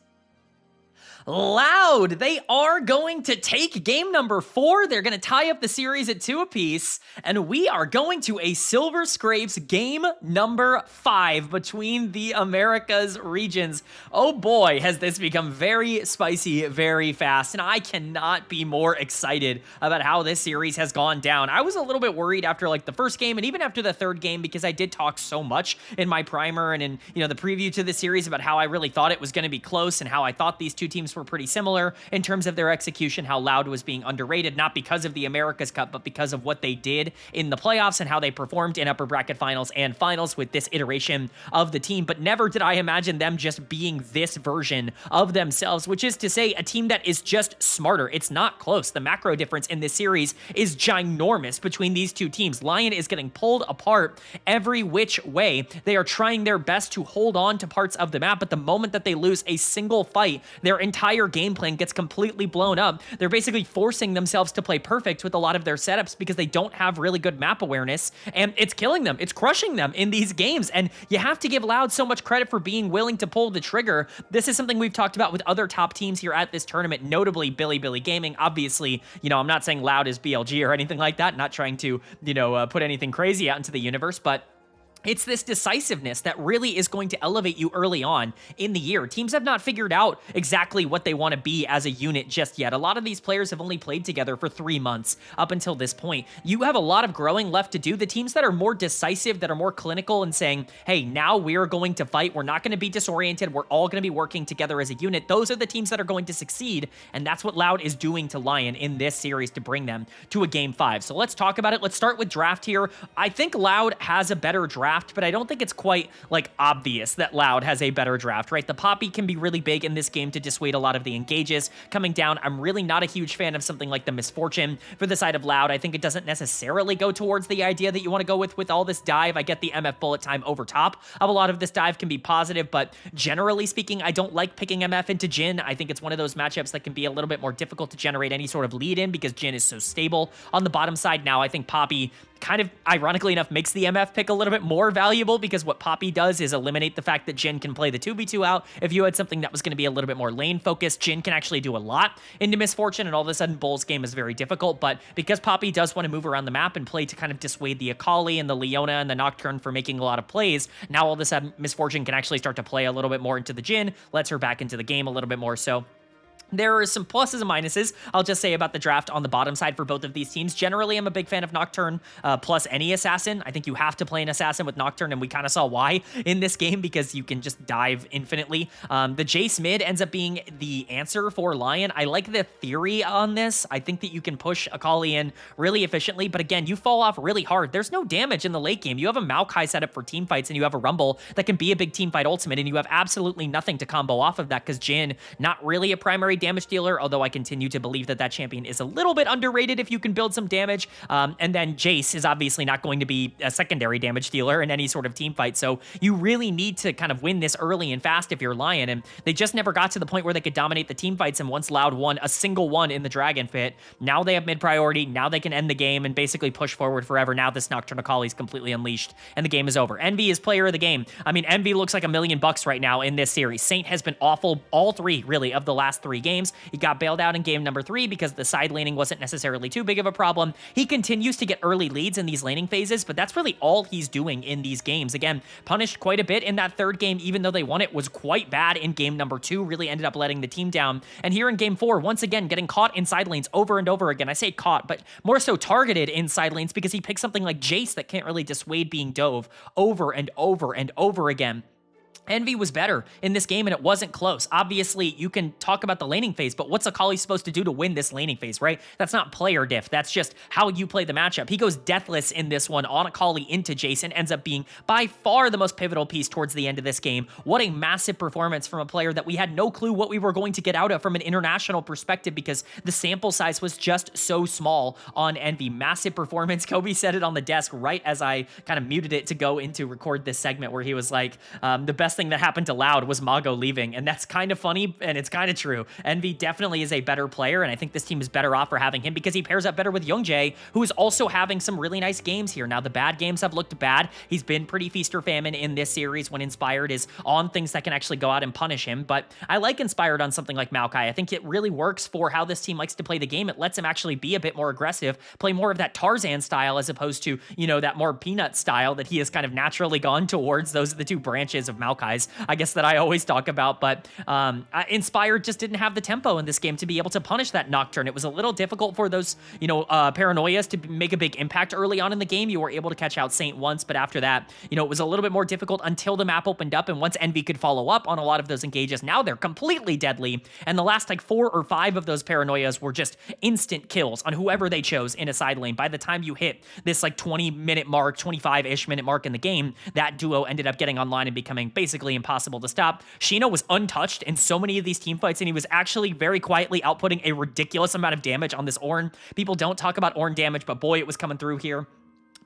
Loud. They are going to take game number 4. They're going to tie up the series at 2 apiece, and we are going to a Silver Scrapes game number 5 between the Americas regions. Oh boy, has this become very spicy very fast, and I cannot be more excited about how this series has gone down. I was a little bit worried after like the first game and even after the third game, because I did talk so much in my primer and in the preview to the series about how I really thought it was going to be close and how I thought these two teams were pretty similar in terms of their execution, how Loud was being underrated, not because of the America's Cup, but because of what they did in the playoffs and how they performed in upper bracket finals and finals with this iteration of the team. But never did I imagine them just being this version of themselves, which is to say a team that is just smarter. It's not close. The macro difference in this series is ginormous between these two teams. LYON is getting pulled apart every which way. They are trying their best to hold on to parts of the map, but the moment that they lose a single fight, their entire game plan gets completely blown up. They're basically forcing themselves to play perfect with a lot of their setups because they don't have really good map awareness, and it's killing them. It's crushing them in these games, and you have to give Loud so much credit for being willing to pull the trigger. This is something we've talked about with other top teams here at this tournament, notably Billy Gaming. Obviously, I'm not saying Loud is BLG or anything like that, not trying to, put anything crazy out into the universe, but it's this decisiveness that really is going to elevate you early on in the year. Teams have not figured out exactly what they want to be as a unit just yet. A lot of these players have only played together for 3 months up until this point. You have a lot of growing left to do. The teams that are more decisive, that are more clinical and saying, hey, now we're going to fight. We're not going to be disoriented. We're all going to be working together as a unit. Those are the teams that are going to succeed, and that's what Loud is doing to LYON in this series to bring them to a Game 5. So let's talk about it. Let's start with draft here. I think Loud has a better draft, but I don't think it's quite obvious that Loud has a better draft, right? The Poppy can be really big in this game to dissuade a lot of the engages coming down. I'm really not a huge fan of something like the Misfortune for the side of Loud. I think it doesn't necessarily go towards the idea that you want to go with all this dive. I get the MF bullet time over top of a lot of this dive can be positive, but generally speaking, I don't like picking MF into Jin. I think it's one of those matchups that can be a little bit more difficult to generate any sort of lead in because Jin is so stable on the bottom side. Now, I think Poppy kind of ironically enough makes the MF pick a little bit more valuable because what Poppy does is eliminate the fact that Jin can play the 2v2 out. If you had something that was going to be a little bit more lane focused, Jin can actually do a lot into Misfortune, and all of a sudden Bull's game is very difficult. But because Poppy does want to move around the map and play to kind of dissuade the Akali and the Leona and the Nocturne from making a lot of plays, now all of a sudden Misfortune can actually start to play a little bit more into the Jin, lets her back into the game a little bit more. So there are some pluses and minuses, I'll just say, about the draft on the bottom side for both of these teams. Generally, I'm a big fan of Nocturne plus any assassin. I think you have to play an assassin with Nocturne, and we kind of saw why in this game because you can just dive infinitely. The Jace mid ends up being the answer for LYON. I like the theory on this. I think that you can push Akali in really efficiently, but again, you fall off really hard. There's no damage in the late game. You have a Maokai set up for team fights, and you have a Rumble that can be a big team fight ultimate, and you have absolutely nothing to combo off of that because Jin, not really a primary damage dealer, although I continue to believe that champion is a little bit underrated if you can build some damage. And then Jace is obviously not going to be a secondary damage dealer in any sort of team fight, so you really need to kind of win this early and fast if you're LYON, and they just never got to the point where they could dominate the team fights, and once Loud won a single one in the Dragon Fit, now they have mid priority, now they can end the game and basically push forward forever. Now this Nocturne Akali is completely unleashed, and the game is over. Envy is player of the game. I mean, Envy looks like $1 million right now in this series. Saint has been awful all 3, really, of the last 3 games. He got bailed out in game number 3 because the side laning wasn't necessarily too big of a problem. He continues to get early leads in these laning phases, but that's really all he's doing in these games. Again, punished quite a bit in that 3rd game, even though they won it, was quite bad in game number 2, really ended up letting the team down. And here in game 4, once again, getting caught in side lanes over and over again. I say caught, but more so targeted in side lanes because he picks something like Jace that can't really dissuade being dove over and over and over again. Envy was better in this game, and it wasn't close. Obviously, you can talk about the laning phase, but what's Akali supposed to do to win this laning phase, right? That's not player diff. That's just how you play the matchup. He goes deathless in this one on Akali into Jason, ends up being by far the most pivotal piece towards the end of this game. What a massive performance from a player that we had no clue what we were going to get out of from an international perspective because the sample size was just so small on Envy. Massive performance. Kobe said it on the desk right as I kind of muted it to go into record this segment where he was like, the best thing that happened to Loud was Mago leaving, and that's kind of funny, and it's kind of true. Envy definitely is a better player, and I think this team is better off for having him because he pairs up better with Gen.G, who is also having some really nice games here. Now, the bad games have looked bad. He's been pretty feast or famine in this series when Inspired is on things that can actually go out and punish him, but I like Inspired on something like Maokai. I think it really works for how this team likes to play the game. It lets him actually be a bit more aggressive, play more of that Tarzan style as opposed to, that more Peanut style that he has kind of naturally gone towards. Those are the 2 branches of Maokai Maokai's, I guess, that I always talk about. But Inspired just didn't have the tempo in this game to be able to punish that Nocturne. It was a little difficult for those, Paranoias to make a big impact early on in the game. You were able to catch out Saint once, but after that, it was a little bit more difficult until the map opened up. And once Envy could follow up on a lot of those engages, now they're completely deadly. And the last like 4 or 5 of those Paranoias were just instant kills on whoever they chose in a side lane. By the time you hit this like 20-minute mark, 25-ish minute mark in the game, that duo ended up getting online and becoming basically impossible to stop. Shino was untouched in so many of these team fights, and he was actually very quietly outputting a ridiculous amount of damage on this Ornn. People don't talk about Ornn damage, but boy, it was coming through here.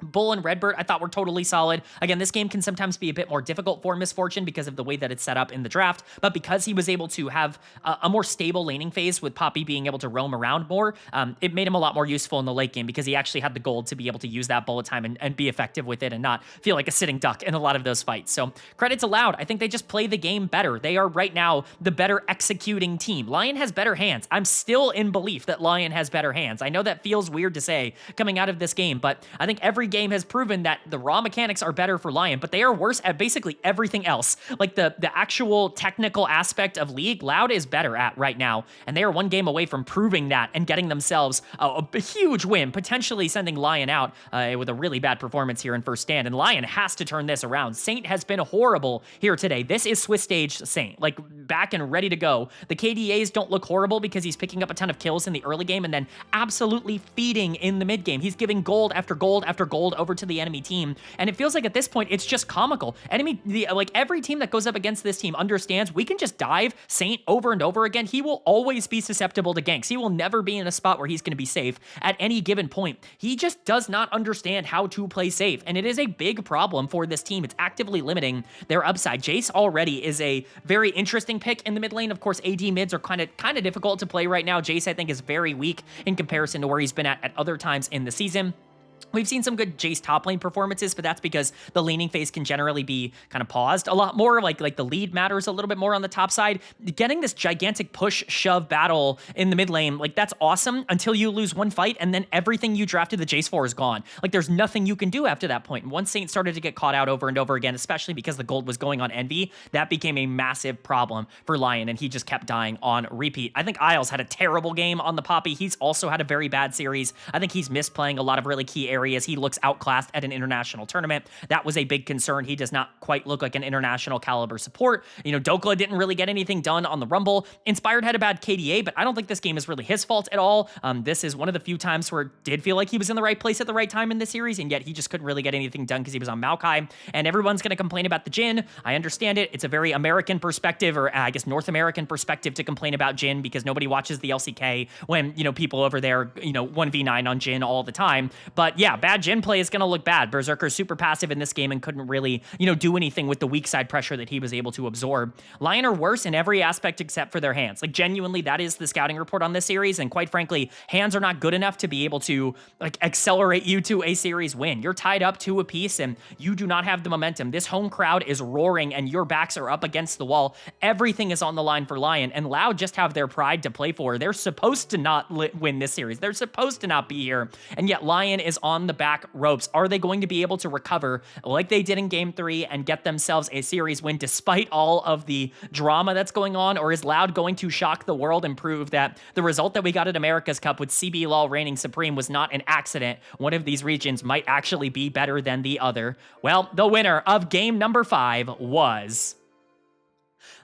Bull and Redbird, I thought were totally solid. Again, this game can sometimes be a bit more difficult for Misfortune because of the way that it's set up in the draft, but because he was able to have a more stable laning phase with Poppy being able to roam around more, it made him a lot more useful in the late game because he actually had the gold to be able to use that bullet time and be effective with it and not feel like a sitting duck in a lot of those fights. So credit to LYON. I think they just play the game better. They are right now the better executing team. LYON has better hands. I'm still in belief that LYON has better hands. I know that feels weird to say coming out of this game, but I think every game has proven that the raw mechanics are better for LYON, but they are worse at basically everything else. Like the actual technical aspect of League, LYON is better at right now, and they are one game away from proving that and getting themselves a huge win, potentially sending LYON out with a really bad performance here in first stand, and LYON has to turn this around. Saint has been horrible here today. This is Swiss stage Saint, like back and ready to go. The KDAs don't look horrible because he's picking up a ton of kills in the early game and then absolutely feeding in the mid game. He's giving gold after gold after gold over to the enemy team, and it feels like at this point it's just comical. Every team that goes up against this team understands we can just dive Saint over and over again. He will always be susceptible to ganks. He will never be in a spot where he's going to be safe at any given point. He just does not understand how to play safe, and it is a big problem for this team. It's actively limiting their upside. Jace already is a very interesting pick in the mid lane. Of course, AD mids are kind of difficult to play right now. Jace, I think, is very weak in comparison to where he's been at other times in the season. We've seen some good Jace top lane performances, but that's because the laning phase can generally be kind of paused a lot more. Like the lead matters a little bit more on the top side. Getting this gigantic push shove battle in the mid lane, like that's awesome until you lose one fight, and then everything you drafted the Jace for is gone. Like there's nothing you can do after that point. And once Saint started to get caught out over and over again, especially because the gold was going on Envy, that became a massive problem for LYON, and he just kept dying on repeat. I think Isles had a terrible game on the Poppy. He's also had a very bad series. I think he's missed playing a lot of really key areas. He looks outclassed at an international tournament. That was a big concern. He does not quite look like an international caliber support. Dokla didn't really get anything done on the Rumble. Inspired had a bad KDA, but I don't think this game is really his fault at all. This is one of the few times where it did feel like he was in the right place at the right time in this series, and yet he just couldn't really get anything done because he was on Maokai. And everyone's going to complain about the Jhin. I understand it. It's a very American perspective, or I guess North American perspective, to complain about Jhin because nobody watches the LCK when, people over there, 1v9 on Jhin all the time. But yeah, bad Jhin play is going to look bad. Berserker's super passive in this game and couldn't really, do anything with the weak side pressure that he was able to absorb. LYON are worse in every aspect except for their hands. Like, genuinely, that is the scouting report on this series, and quite frankly, hands are not good enough to be able to, accelerate you to a series win. You're tied up 2 apiece, and you do not have the momentum. This home crowd is roaring, and your backs are up against the wall. Everything is on the line for LYON, and Loud just have their pride to play for. They're supposed to not win this series. They're supposed to not be here, and yet LYON is on the back ropes. Are they going to be able to recover like they did in Game 3 and get themselves a series win despite all of the drama that's going on, or is Loud going to shock the world and prove that the result that we got at America's Cup with CB LOL reigning supreme was not an accident? One of these regions might actually be better than the other. Well, the winner of game number 5 was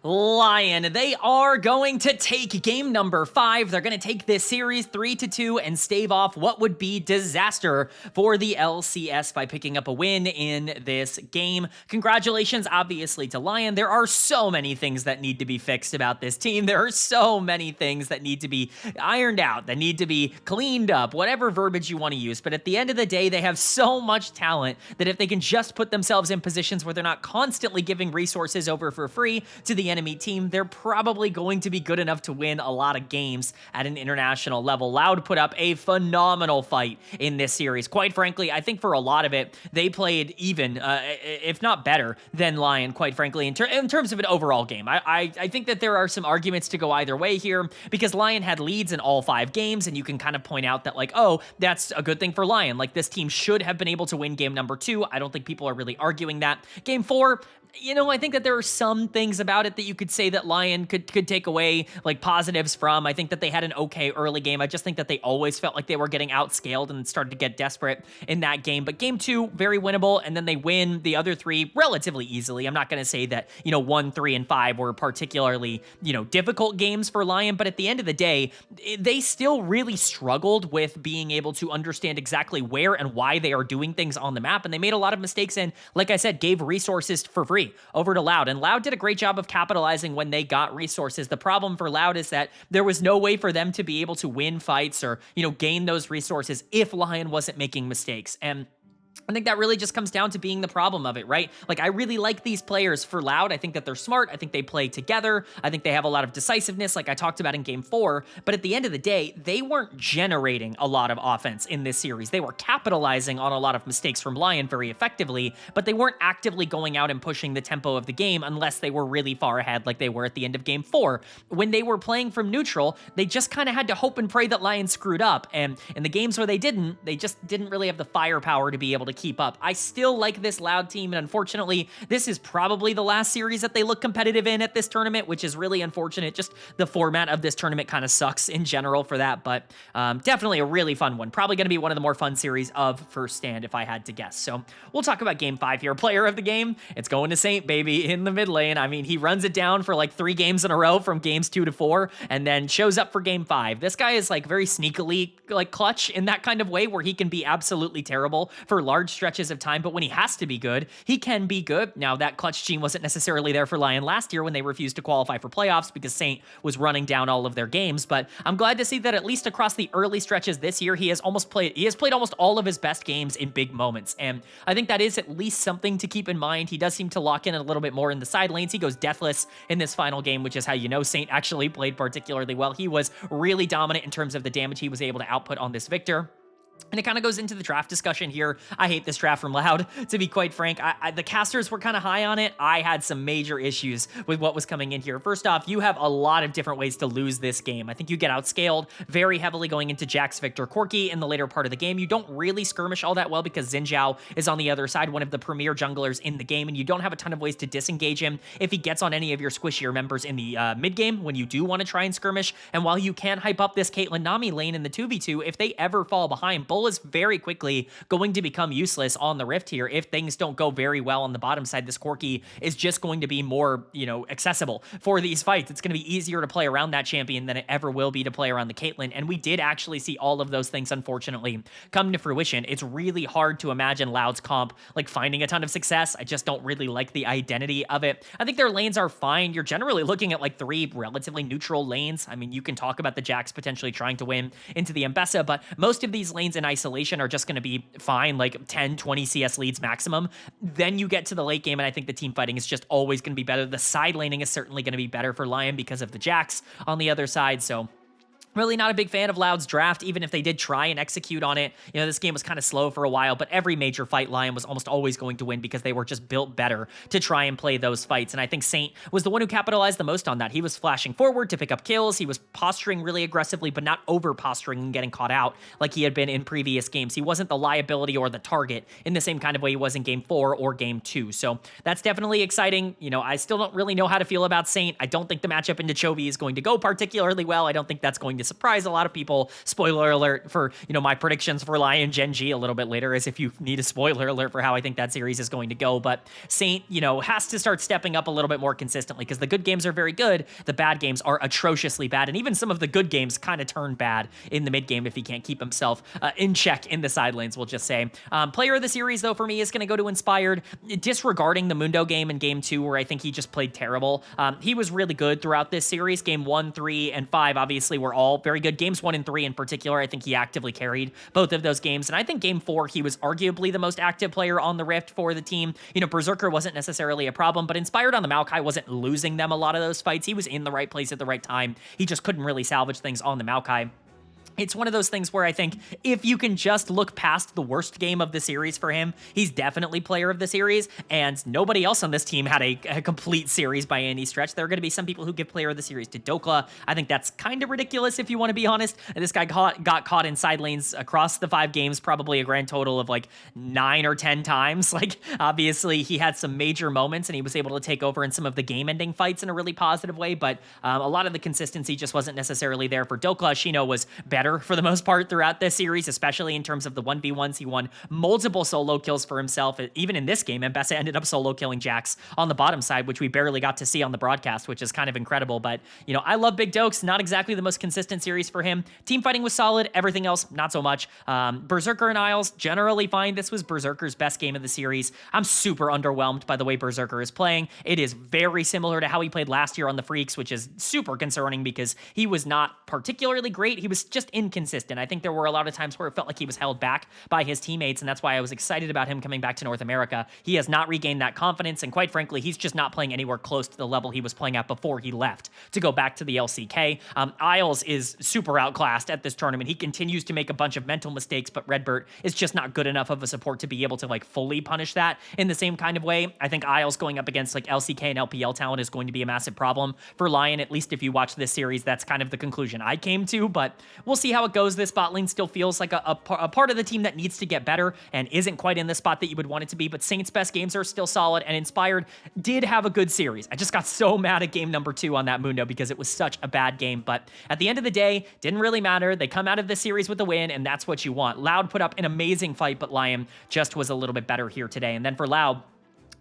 LYON. They are going to take game number 5. They're going to take this series 3-2 and stave off what would be disaster for the LCS by picking up a win in this game. Congratulations, obviously, to LYON. There are so many things that need to be fixed about this team. There are so many things that need to be ironed out, that need to be cleaned up, whatever verbiage you want to use. But at the end of the day, they have so much talent that if they can just put themselves in positions where they're not constantly giving resources over for free to the enemy team, they're probably going to be good enough to win a lot of games at an international level. Loud put up a phenomenal fight in this series. Quite frankly, I think for a lot of it, they played even, if not better, than LYON, quite frankly, in terms of an overall game. I think that there are some arguments to go either way here, because LYON had leads in all 5 games, and you can kind of point out that, oh, that's a good thing for LYON. This team should have been able to win game number 2. I don't think people are really arguing that. Game 4, You know, I think that there are some things about it that you could say that LYON could take away like positives from. I think that they had an okay early game. I just think that they always felt like they were getting outscaled and started to get desperate in that game. But game 2, very winnable, and then they win the other 3 relatively easily. I'm not going to say that, 1, 3, and 5 were particularly, difficult games for LYON, but at the end of the day, they still really struggled with being able to understand exactly where and why they are doing things on the map, and they made a lot of mistakes and, like I said, gave resources for free over to LYON, and LYON did a great job of capitalizing when they got resources. The problem for LYON is that there was no way for them to be able to win fights or, gain those resources if LYON wasn't making mistakes, and I think that really just comes down to being the problem of it, right? Like, I really like these players for LYON. I think that they're smart. I think they play together. I think they have a lot of decisiveness, like I talked about in Game 4. But at the end of the day, they weren't generating a lot of offense in this series. They were capitalizing on a lot of mistakes from LYON very effectively, but they weren't actively going out and pushing the tempo of the game unless they were really far ahead like they were at the end of Game 4. When they were playing from neutral, they just kind of had to hope and pray that LYON screwed up. And in the games where they just didn't really have the firepower to be able to keep up. I still like this LYON team, and unfortunately, this is probably the last series that they look competitive in at this tournament, which is really unfortunate. Just the format of this tournament kind of sucks in general for that, but definitely a really fun one. Probably going to be one of the more fun series of First Stand, if I had to guess. So we'll talk about Game 5 here. Player of the game, it's going to Saint, baby, in the mid lane. I mean, he runs it down for like 3 games in a row from games 2 to 4, and then shows up for Game 5. This guy is like very sneakily like clutch in that kind of way where he can be absolutely terrible for large stretches of time, but when he has to be good, he can be good. Now, that clutch gene wasn't necessarily there for LYON last year when they refused to qualify for playoffs because Saint was running down all of their games, but I'm glad to see that at least across the early stretches this year, he has played almost all of his best games in big moments, and I think that is at least something to keep in mind. He does seem to lock in a little bit more in the side lanes. He goes deathless in this final game, which is how you know Saint actually played particularly well. He was really dominant in terms of the damage he was able to output on this Victor. And it kind of goes into the draft discussion here. I hate this draft from LYON, to be quite frank. The casters were kind of high on it. I had some major issues with what was coming in here. First off, you have a lot of different ways to lose this game. I think you get outscaled very heavily going into Jax, Victor, Corki in the later part of the game. You don't really skirmish all that well because Xin Zhao is on the other side, one of the premier junglers in the game, and you don't have a ton of ways to disengage him if he gets on any of your squishier members in the mid game when you do want to try and skirmish. And while you can hype up this Caitlyn Nami lane in the 2v2, if they ever fall behind, Bull is very quickly going to become useless on the Rift here. If things don't go very well on the bottom side, this Corki is just going to be more, accessible for these fights. It's going to be easier to play around that champion than it ever will be to play around the Caitlyn, and we did actually see all of those things, unfortunately, come to fruition. It's really hard to imagine LYON's comp, like, finding a ton of success. I just don't really like the identity of it. I think their lanes are fine. You're generally looking at, like, 3 relatively neutral lanes. I mean, you can talk about the Jax potentially trying to win into the Mbessa, but most of these lanes in isolation are just going to be fine, like 10, 20 CS leads maximum. Then you get to the late game, and I think the team fighting is just always going to be better. The side laning is certainly going to be better for LYON because of the Jax on the other side, so really not a big fan of LYON's draft, even if they did try and execute on it. This game was kind of slow for a while, but every major fight LYON was almost always going to win because they were just built better to try and play those fights. And I think Saint was the one who capitalized the most on that. He was flashing forward to pick up kills. He was posturing really aggressively, but not over posturing and getting caught out like he had been in previous games. He wasn't the liability or the target in the same kind of way he was in Game 4 or Game 2. So that's definitely exciting. I still don't really know how to feel about Saint. I don't think the matchup into Chovy is going to go particularly well. I don't think that's going to surprise a lot of people. Spoiler alert for, my predictions for LYON Gen.G a little bit later, as if you need a spoiler alert for how I think that series is going to go. But Saint, has to start stepping up a little bit more consistently because the good games are very good. The bad games are atrociously bad. And even some of the good games kind of turn bad in the mid game if he can't keep himself in check in the side lanes, we'll just say. Player of the series, though, for me is going to go to Inspired. Disregarding the Mundo game in Game 2, where I think he just played terrible. He was really good throughout this series. Game 1, 3, and 5, obviously, were all very good. Games 1 and 3 in particular, I think he actively carried both of those games. And I think Game 4, he was arguably the most active player on the Rift for the team. Berserker wasn't necessarily a problem, but Inspired on the Maokai wasn't losing them a lot of those fights. He was in the right place at the right time. He just couldn't really salvage things on the Maokai. It's one of those things where I think if you can just look past the worst game of the series for him, he's definitely player of the series, and nobody else on this team had a complete series by any stretch. There are going to be some people who give player of the series to Dokla. I think that's kind of ridiculous if you want to be honest. And this guy got caught in side lanes across the 5 games, probably a grand total of like 9 or 10 times. Like, obviously, he had some major moments, and he was able to take over in some of the game-ending fights in a really positive way, but a lot of the consistency just wasn't necessarily there for Dokla. Shino was better for the most part throughout this series, especially in terms of the 1v1s. He won multiple solo kills for himself. Even in this game, Mbessa ended up solo killing Jax on the bottom side, which we barely got to see on the broadcast, which is kind of incredible. But, you know, I love Big Dokes. Not exactly the most consistent series for him. Team fighting was solid. Everything else, not so much. Berserker and Isles, generally fine. This was Berserker's best game of the series. I'm super underwhelmed by the way Berserker is playing. It is very similar to how he played last year on the Freaks, which is super concerning because he was not particularly great. He was just inconsistent. I think there were a lot of times where it felt like he was held back by his teammates, and that's why I was excited about him coming back to North America. He has not regained that confidence, and quite frankly, he's just not playing anywhere close to the level he was playing at before he left to go back to the LCK. Isles is super outclassed at this tournament. He continues to make a bunch of mental mistakes, but Redbert is just not good enough of a support to be able to like fully punish that in the same kind of way. I think Isles going up against like LCK and LPL talent is going to be a massive problem for LYON. At least if you watch this series, that's kind of the conclusion I came to, but we'll see how it goes. This bot lane still feels like a part of the team that needs to get better and isn't quite in the spot that you would want it to be, but Saints' best games are still solid, and Inspired did have a good series. I just got so mad at game number 2 on that Mundo because it was such a bad game, but at the end of the day, didn't really matter. They come out of this series with a win, and that's what you want. Loud put up an amazing fight, but LYON just was a little bit better here today. And then for Loud,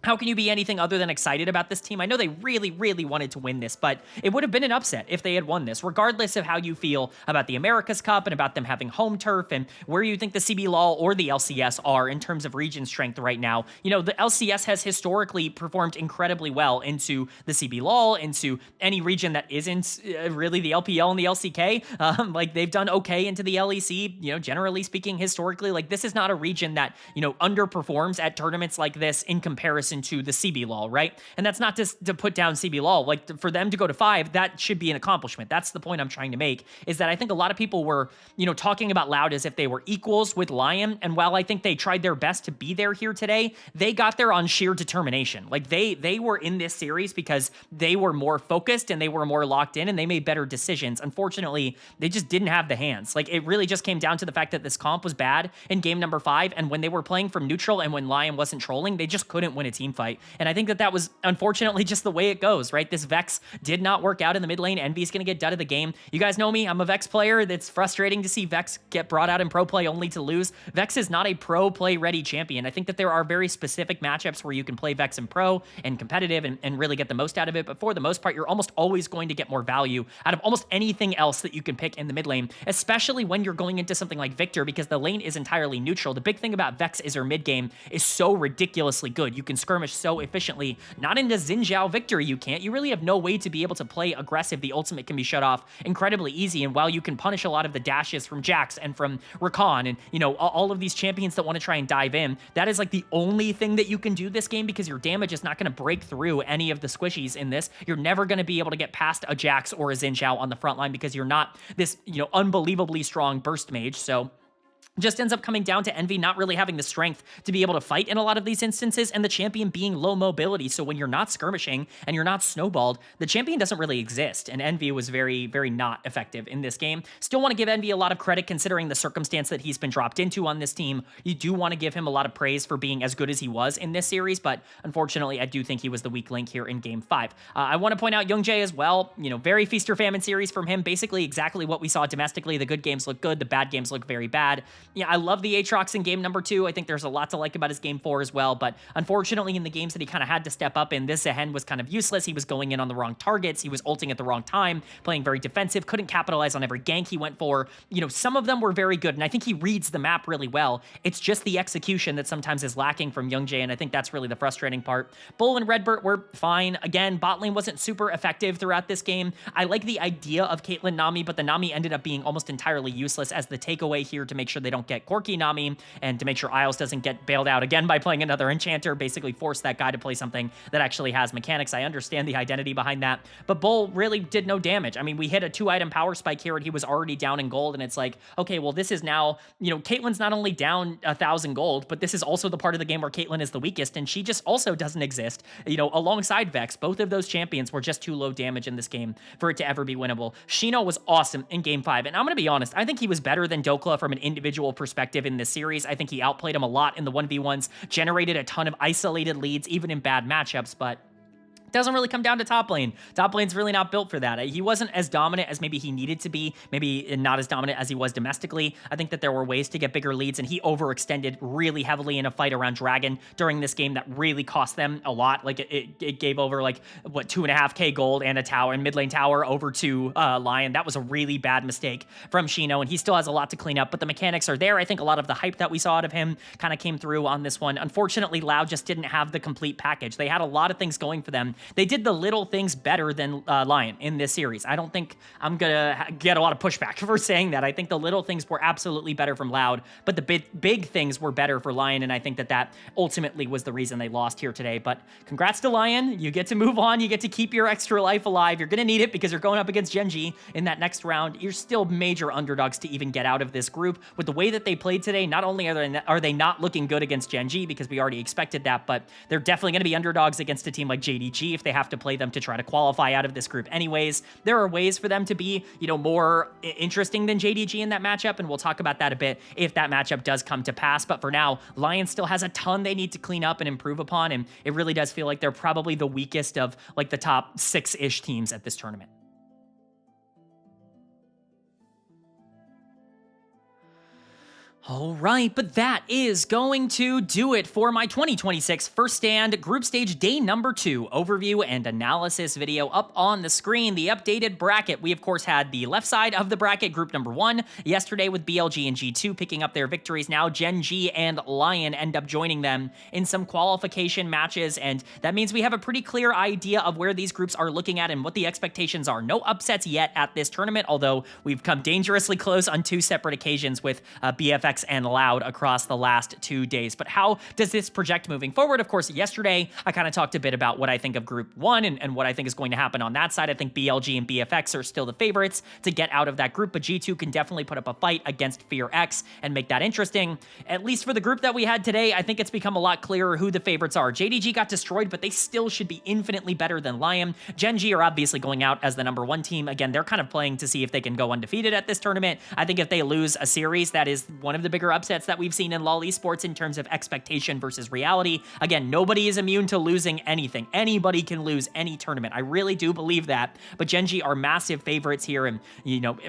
how can you be anything other than excited about this team? I know they really, really wanted to win this, but it would have been an upset if they had won this, regardless of how you feel about the America's Cup and about them having home turf and where you think the CB LOL or the LCS are in terms of region strength right now. You know, the LCS has historically performed incredibly well into the CB LOL, into any region that isn't really the LPL and the LCK. Like, they've done okay into the LEC, you know, generally speaking, historically. Like, this is not a region that, you know, underperforms at tournaments like this in comparison to the CB LOL, right? And that's not just to put down CB LOL. Like, for them to go to 5, that should be an accomplishment. That's the point I'm trying to make, is that I think a lot of people were, you know, talking about Loud as if they were equals with LYON, and while I think they tried their best to be there here today, they got there on sheer determination. Like, they were in this series because they were more focused and they were more locked in and they made better decisions. Unfortunately, they just didn't have the hands. Like, it really just came down to the fact that this comp was bad in game number 5, and when they were playing from neutral and when LYON wasn't trolling, they just couldn't win a team fight. And I think that was unfortunately just the way it goes, right? This Vex did not work out in the mid lane. Envy's going to get dud of the game. You guys know me. I'm a Vex player. It's frustrating to see Vex get brought out in pro play only to lose. Vex is not a pro play ready champion. I think that there are very specific matchups where you can play Vex in pro and competitive and really get the most out of it. But for the most part, you're almost always going to get more value out of almost anything else that you can pick in the mid lane, especially when you're going into something like Victor, because the lane is entirely neutral. The big thing about Vex is her mid game is so ridiculously good. You can skirmish so efficiently. Not into Xin Zhao Victory you can't. You really have no way to be able to play aggressive. The ultimate can be shut off incredibly easy, and while you can punish a lot of the dashes from Jax and from Rakan and, you know, all of these champions that want to try and dive in, that is like the only thing that you can do this game, because your damage is not going to break through any of the squishies in this. You're never going to be able to get past a Jax or a Xin Zhao on the front line because you're not this, you know, unbelievably strong burst mage. So just ends up coming down to Envy not really having the strength to be able to fight in a lot of these instances, and the champion being low mobility. So when you're not skirmishing and you're not snowballed, the champion doesn't really exist, and Envy was very, very not effective in this game. Still want to give Envy a lot of credit considering the circumstance that he's been dropped into on this team. You do want to give him a lot of praise for being as good as he was in this series, but unfortunately, I do think he was the weak link here in Game 5. I want to point out Gen.G as well. You know, very feast or famine series from him. Basically exactly what we saw domestically. The good games look good. The bad games look very bad. Yeah, I love the Aatrox in game number 2. I think there's a lot to like about his game 4 as well, but unfortunately in the games that he kind of had to step up in, this Zehen was kind of useless. He was going in on the wrong targets. He was ulting at the wrong time, playing very defensive, couldn't capitalize on every gank he went for. You know, some of them were very good, and I think he reads the map really well. It's just the execution that sometimes is lacking from Gen.G, and I think that's really the frustrating part. Bull and Redbert were fine. Again, bot lane wasn't super effective throughout this game. I like the idea of Caitlyn Nami, but the Nami ended up being almost entirely useless as the takeaway here to make sure they don't don't get Corki Nami, and to make sure Isles doesn't get bailed out again by playing another Enchanter, basically force that guy to play something that actually has mechanics. I understand the identity behind that, but Bull really did no damage. I mean, we hit a 2-item power spike here, and he was already down in gold, and it's like, okay, well, this is now, Caitlyn's not only down 1,000 gold, but this is also the part of the game where Caitlyn is the weakest, and she just also doesn't exist, alongside Vex. Both of those champions were just too low damage in this game for it to ever be winnable. Shino was awesome in Game 5, and I'm going to be honest, I think he was better than Dokla from an individual perspective in this series. I think he outplayed him a lot in the 1v1s, generated a ton of isolated leads, even in bad matchups, but doesn't really come down to top lane. Top lane's really not built for that. He wasn't as dominant as maybe he needed to be, maybe not as dominant as he was domestically. I think that there were ways to get bigger leads, and he overextended really heavily in a fight around Dragon during this game that really cost them a lot. Like, it gave over, 2.5k gold and a tower, and mid lane tower over to LYON. That was a really bad mistake from Shino, and he still has a lot to clean up, but the mechanics are there. I think a lot of the hype that we saw out of him kind of came through on this one. Unfortunately, Loud just didn't have the complete package. They had a lot of things going for them. They did the little things better than LYON in this series. I don't think I'm gonna get a lot of pushback for saying that. I think the little things were absolutely better from Loud, but the big things were better for LYON, and I think that ultimately was the reason they lost here today. But congrats to LYON. You get to move on. You get to keep your extra life alive. You're gonna need it because you're going up against Gen.G in that next round. You're still major underdogs to even get out of this group. With the way that they played today, not only are they not looking good against Gen.G because we already expected that, but they're definitely gonna be underdogs against a team like Gen.G if they have to play them to try to qualify out of this group anyways. There are ways for them to be, more interesting than Gen.G in that matchup, and we'll talk about that a bit if that matchup does come to pass. But for now, LYON still has a ton they need to clean up and improve upon, and it really does feel like they're probably the weakest of the top 6-ish teams at this tournament. All right, but that is going to do it for my 2026 First Stand Group Stage Day number 2 overview and analysis video up on the screen. The updated bracket. We, of course, had the left side of the bracket, Group number 1, yesterday with BLG and G2 picking up their victories. Now Gen.G and LYON end up joining them in some qualification matches, and that means we have a pretty clear idea of where these groups are looking at and what the expectations are. No upsets yet at this tournament, although we've come dangerously close on 2 separate occasions with BFX and Loud across the last 2 days. But how does this project moving forward? Of course, yesterday, I kind of talked a bit about what I think of Group 1 and what I think is going to happen on that side. I think BLG and BFX are still the favorites to get out of that group, but G2 can definitely put up a fight against Fear X and make that interesting. At least for the group that we had today, I think it's become a lot clearer who the favorites are. Gen.G got destroyed, but they still should be infinitely better than LYON. Gen.G are obviously going out as the number 1 team. Again, they're kind of playing to see if they can go undefeated at this tournament. I think if they lose a series, that is one of the bigger upsets that we've seen in LoL esports in terms of expectation versus reality. Again, nobody is immune to losing anything. Anybody can lose any tournament. I really do believe that, but Gen.G are massive favorites here, and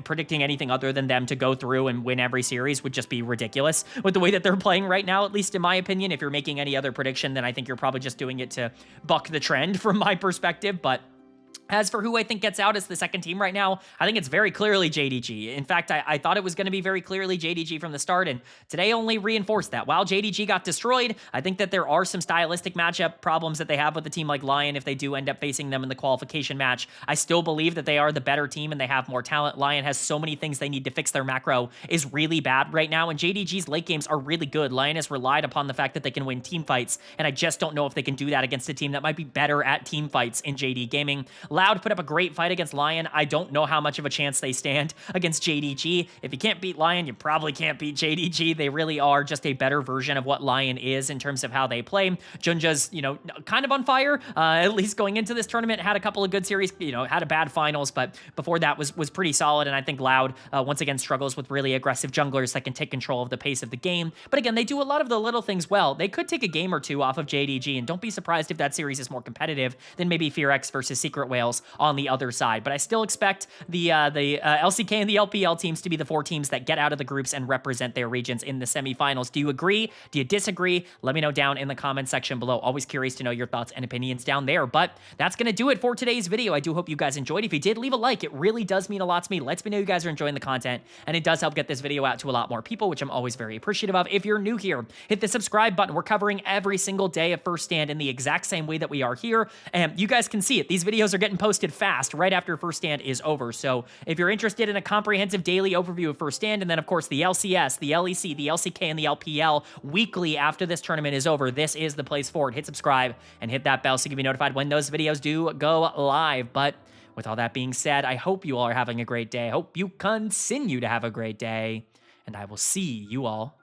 predicting anything other than them to go through and win every series would just be ridiculous with the way that they're playing right now, at least in my opinion. If you're making any other prediction, then I think you're probably just doing it to buck the trend from my perspective. But as for who I think gets out as the second team right now, I think it's very clearly Gen.G. In fact, I thought it was going to be very clearly Gen.G from the start, and today only reinforced that. While Gen.G got destroyed, I think that there are some stylistic matchup problems that they have with a team like LYON if they do end up facing them in the qualification match. I still believe that they are the better team and they have more talent. LYON has so many things they need to fix. Their macro is really bad right now, and Gen.G's late games are really good. LYON has relied upon the fact that they can win team fights, and I just don't know if they can do that against a team that might be better at team fights in JD Gaming. Loud put up a great fight against LYON. I don't know how much of a chance they stand against Gen.G. If you can't beat LYON, you probably can't beat Gen.G. They really are just a better version of what LYON is in terms of how they play. Junja's, kind of on fire, at least going into this tournament. Had a couple of good series, had a bad finals, but before that was pretty solid, and I think Loud, once again, struggles with really aggressive junglers that can take control of the pace of the game. But again, they do a lot of the little things well. They could take a game or two off of Gen.G, and don't be surprised if that series is more competitive than maybe Fear X versus Secret Whales on the other side. But I still expect the LCK and the LPL teams to be the 4 teams that get out of the groups and represent their regions in the semifinals. Do you agree? Do you disagree? Let me know down in the comment section below. Always curious to know your thoughts and opinions down there. But that's going to do it for today's video. I do hope you guys enjoyed. If you did, leave a like. It really does mean a lot to me. Lets me know you guys are enjoying the content, and it does help get this video out to a lot more people, which I'm always very appreciative of. If you're new here, hit the subscribe button. We're covering every single day of First Stand in the exact same way that we are here, and you guys can see it. These videos are getting getting posted fast right after First Stand is over. So if you're interested in a comprehensive daily overview of First Stand, and then of course the LCS, the LEC, the LCK, and the LPL weekly after this tournament is over, this is the place for it. Hit subscribe and hit that bell so you can be notified when those videos do go live. But with all that being said, I hope you all are having a great day. I hope you continue to have a great day, and I will see you all